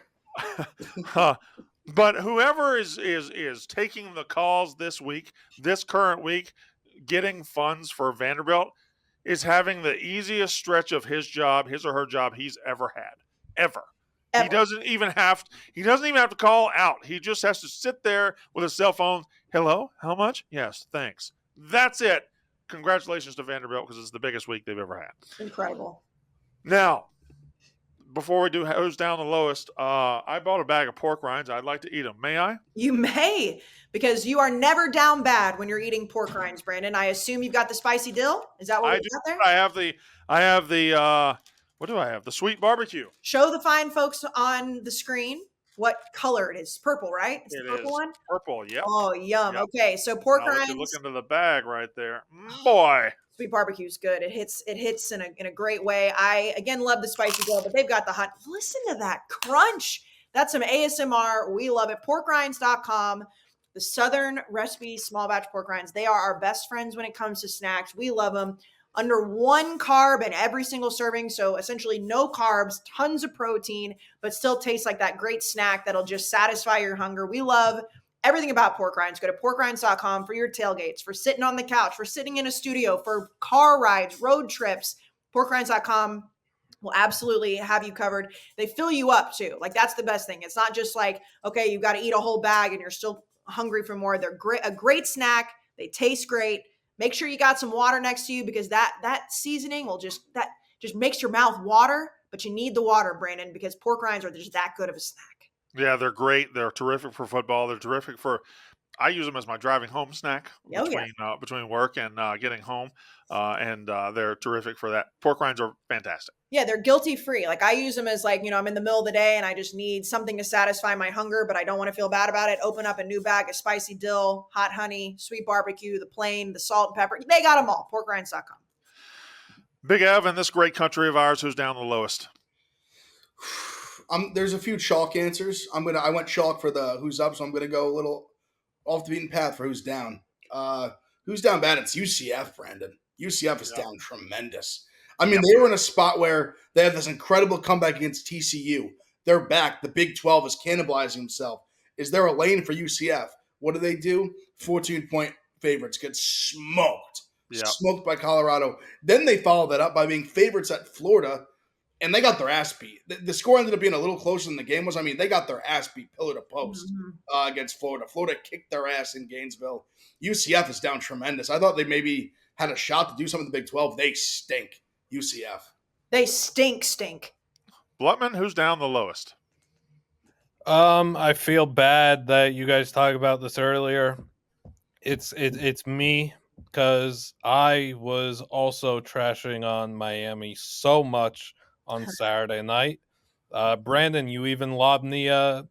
But whoever is taking the calls this current week, getting funds for Vanderbilt, is having the easiest stretch of his or her job he's ever had. Ever. He doesn't even have to call out. He just has to sit there with his cell phone. Hello, how much? Yes, thanks. That's it. Congratulations to Vanderbilt, because it's the biggest week they've ever had. Incredible. Now, before we do who's down the lowest, I bought a bag of pork rinds. I'd like to eat them. May I? You may, because you are never down bad when you're eating pork rinds, Brandon. I assume you've got the spicy dill. Is that what we got there? I have the what do I have? The sweet barbecue. Show the fine folks on the screen what color it is. Purple, right? It's the purple one? Purple, yep. Oh, yum. Yep. Okay, so pork rinds. Look into the bag right there. Boy. Sweet barbecue is good. It hits in a great way. I again love the spicy dill, but they've got the hot. Listen to that crunch. That's some ASMR. We love it. Porkrinds.com. The Southern Recipe Small Batch Pork Rinds. They are our best friends when it comes to snacks. We love them. Under 1 carb in every single serving. So essentially no carbs, tons of protein, but still tastes like that great snack that'll just satisfy your hunger. We love everything about pork rinds. Go to porkrinds.com for your tailgates, for sitting on the couch, for sitting in a studio, for car rides, road trips. Porkrinds.com will absolutely have you covered. They fill you up too. Like, that's the best thing. It's not just like, okay, you've got to eat a whole bag and you're still hungry for more. They're a great snack. They taste great. Make sure you got some water next to you, because that seasoning will just makes your mouth water, but you need the water, Brandon, because pork rinds are just that good of a snack. Yeah, they're great. They're terrific for football. They're terrific for, I use them as my driving home snack between work and getting home. And they're terrific for that. Pork rinds are fantastic. Yeah, they're guilty free. Like, I use them as, like, I'm in the middle of the day and I just need something to satisfy my hunger, but I don't want to feel bad about it. Open up a new bag of spicy dill, hot honey, sweet barbecue, the plain, the salt and pepper. They got them all. Porkrinds.com. Big Ev, in this great country of ours, who's down the lowest? There's a few chalk answers. I went chalk for the who's up, so I'm gonna go a little off the beaten path for who's down. Who's down bad? It's UCF, Brandon. UCF is down tremendous. I mean, they were in a spot where they had this incredible comeback against TCU. They're back. The Big 12 is cannibalizing himself. Is there a lane for UCF? What do? 14-point favorites get smoked. Yep. Smoked by Colorado. Then they followed that up by being favorites at Florida, and they got their ass beat. The score ended up being a little closer than the game was. I mean, they got their ass beat pillar to post against Florida. Florida kicked their ass in Gainesville. UCF is down tremendous. I thought they maybe had a shot to do something in the Big 12. They stink. UCF. They stink. Blutman, who's down the lowest? I feel bad that you guys talked about this earlier. It's me, because I was also trashing on Miami so much on Saturday night. Brandon, you even allowed me a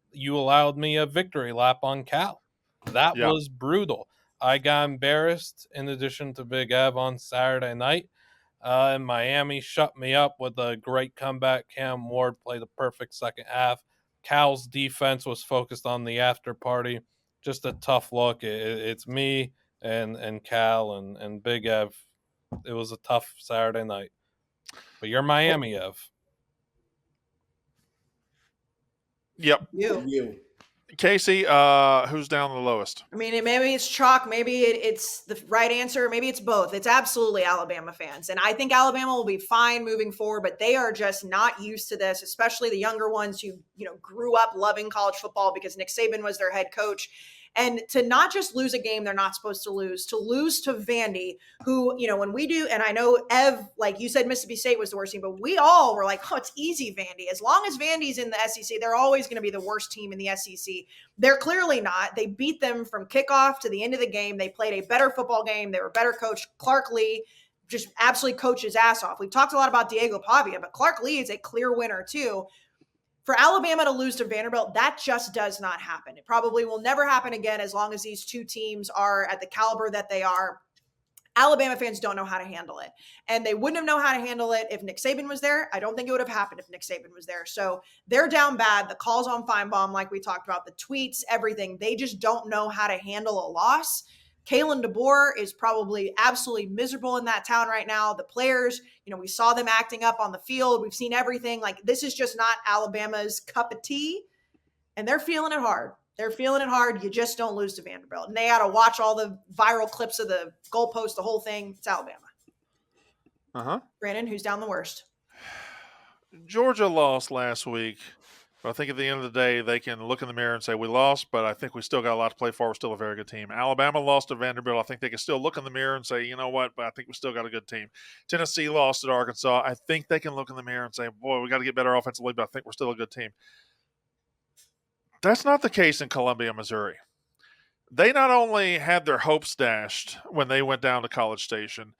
victory lap on Cal. That was brutal. I got embarrassed in addition to Big Ev on Saturday night. And Miami shut me up with a great comeback. Cam Ward played a perfect second half. Cal's defense was focused on the after party. Just a tough look. It's me and Cal and Big Ev. It was a tough Saturday night. But you're Miami, Ev. Yep. You. Kayce, who's down the lowest? I mean, maybe it's chalk. Maybe it's the right answer. Maybe it's both. It's absolutely Alabama fans. And I think Alabama will be fine moving forward, but they are just not used to this, especially the younger ones who, grew up loving college football because Nick Saban was their head coach. And to not just lose a game they're not supposed to lose to Vandy, who, when we do, and I know Ev, like you said, Mississippi State was the worst team, but we all were like, oh, it's easy, Vandy. As long as Vandy's in the SEC, they're always going to be the worst team in the SEC. They're clearly not. They beat them from kickoff to the end of the game. They played a better football game. They were better coached. Clark Lee just absolutely coached his ass off. We've talked a lot about Diego Pavia, but Clark Lee is a clear winner too. For Alabama to lose to Vanderbilt, that just does not happen. It probably will never happen again as long as these two teams are at the caliber that they are. Alabama fans don't know how to handle it. And they wouldn't have known how to handle it if Nick Saban was there. I don't think it would have happened if Nick Saban was there. So they're down bad. The calls on Feinbaum, like we talked about, the tweets, everything. They just don't know how to handle a loss. Kalen DeBoer is probably absolutely miserable in that town right now. The players, we saw them acting up on the field. We've seen everything. Like, this is just not Alabama's cup of tea. And they're feeling it hard. They're feeling it hard. You just don't lose to Vanderbilt. And they got to watch all the viral clips of the goalpost, the whole thing. It's Alabama. Brandon, who's down the worst? Georgia lost last week. But I think at the end of the day, they can look in the mirror and say, we lost, but I think we still got a lot to play for. We're still a very good team. Alabama lost to Vanderbilt. I think they can still look in the mirror and say, you know what, but I think we still got a good team. Tennessee lost at Arkansas. I think they can look in the mirror and say, boy, we got to get better offensively, but I think we're still a good team. That's not the case in Columbia, Missouri. They not only had their hopes dashed when they went down to College Station,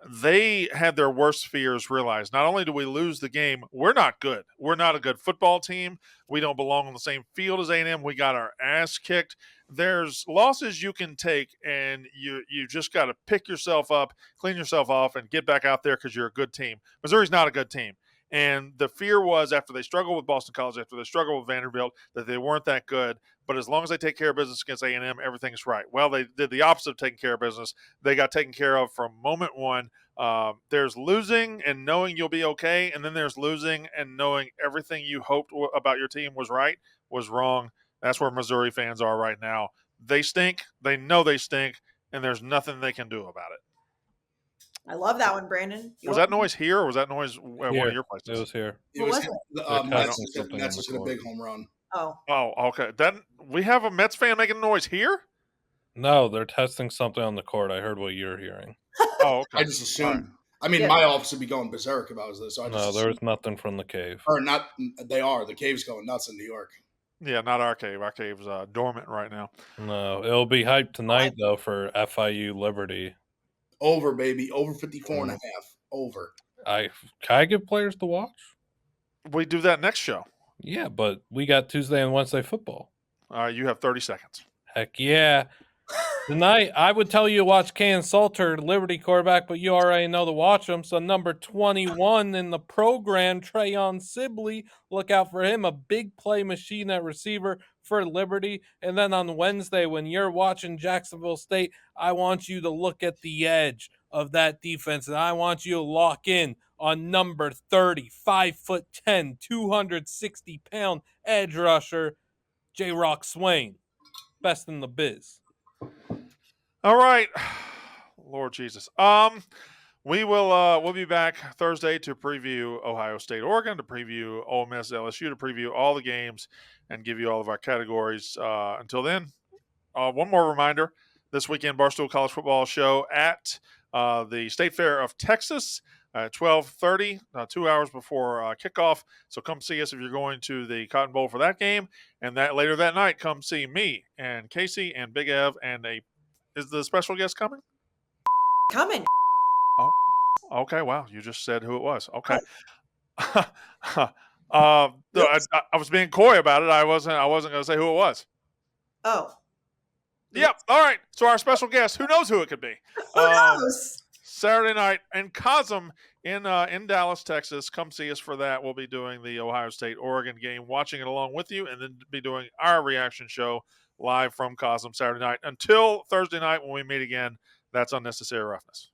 they had their worst fears realized. Not only do we lose the game, we're not good. We're not a good football team. We don't belong on the same field as A&M. We got our ass kicked. There's losses you can take, and you just got to pick yourself up, clean yourself off, and get back out there because you're a good team. Missouri's not a good team. And the fear was after they struggled with Boston College, after they struggled with Vanderbilt, that they weren't that good. But as long as they take care of business against A&M, everything's right. Well, they did the opposite of taking care of business. They got taken care of from moment one. There's losing and knowing you'll be okay, and then there's losing and knowing everything you hoped about your team was right was wrong. That's where Missouri fans are right now. They stink. They know they stink, and there's nothing they can do about it. I love that one, Brandon. Was that noise here, or was that noise at one of your places? It was here. It was Mets just hit a big home run. Oh, okay. Then we have a Mets fan making noise here? No, they're testing something on the court. I heard what you're hearing. Oh, okay. I just assumed. Right. I mean, my office would be going berserk if I was this. So No, there was nothing from the cave. Or not. They are. The cave's going nuts in New York. Yeah, not our cave. Our cave's dormant right now. No, it'll be hyped tonight, though, for FIU Liberty. Over, baby. Over 54 and a half. Over. Can I give players to watch? We do that next show. Yeah, but we got Tuesday and Wednesday football. You have 30 seconds. Heck yeah. Tonight, I would tell you to watch Can Salter, Liberty quarterback, but you already know to watch him. So number 21 in the program, Trayon Sibley, look out for him. A big play machine at receiver for Liberty. And then on Wednesday, when you're watching Jacksonville State, I want you to look at the edge of that defense, and I want you to lock in on number 30, 5'10", 260-pound edge rusher, J-Rock Swain. Best in the biz. All right. Lord Jesus. We'll be back Thursday to preview Ohio State, Oregon, to preview Ole Miss, LSU, to preview all the games and give you all of our categories. Until then, one more reminder, this weekend Barstool College Football Show at the State Fair of Texas at 12:30, 2 hours before kickoff. So come see us if you're going to the Cotton Bowl for that game. And that later that night, come see me and Kayce and Big Ev and is the special guest coming? Coming. Oh, okay. Wow. You just said who it was. Okay. I was being coy about it. I wasn't going to say who it was. Oh. Yep. All right. So our special guest, who knows who it could be? Who knows? Saturday night in Cosm in Dallas, Texas. Come see us for that. We'll be doing the Ohio State-Oregon game, watching it along with you, and then be doing our reaction show live from Cosm Saturday night. Until Thursday night when we meet again, that's Unnecessary Roughness.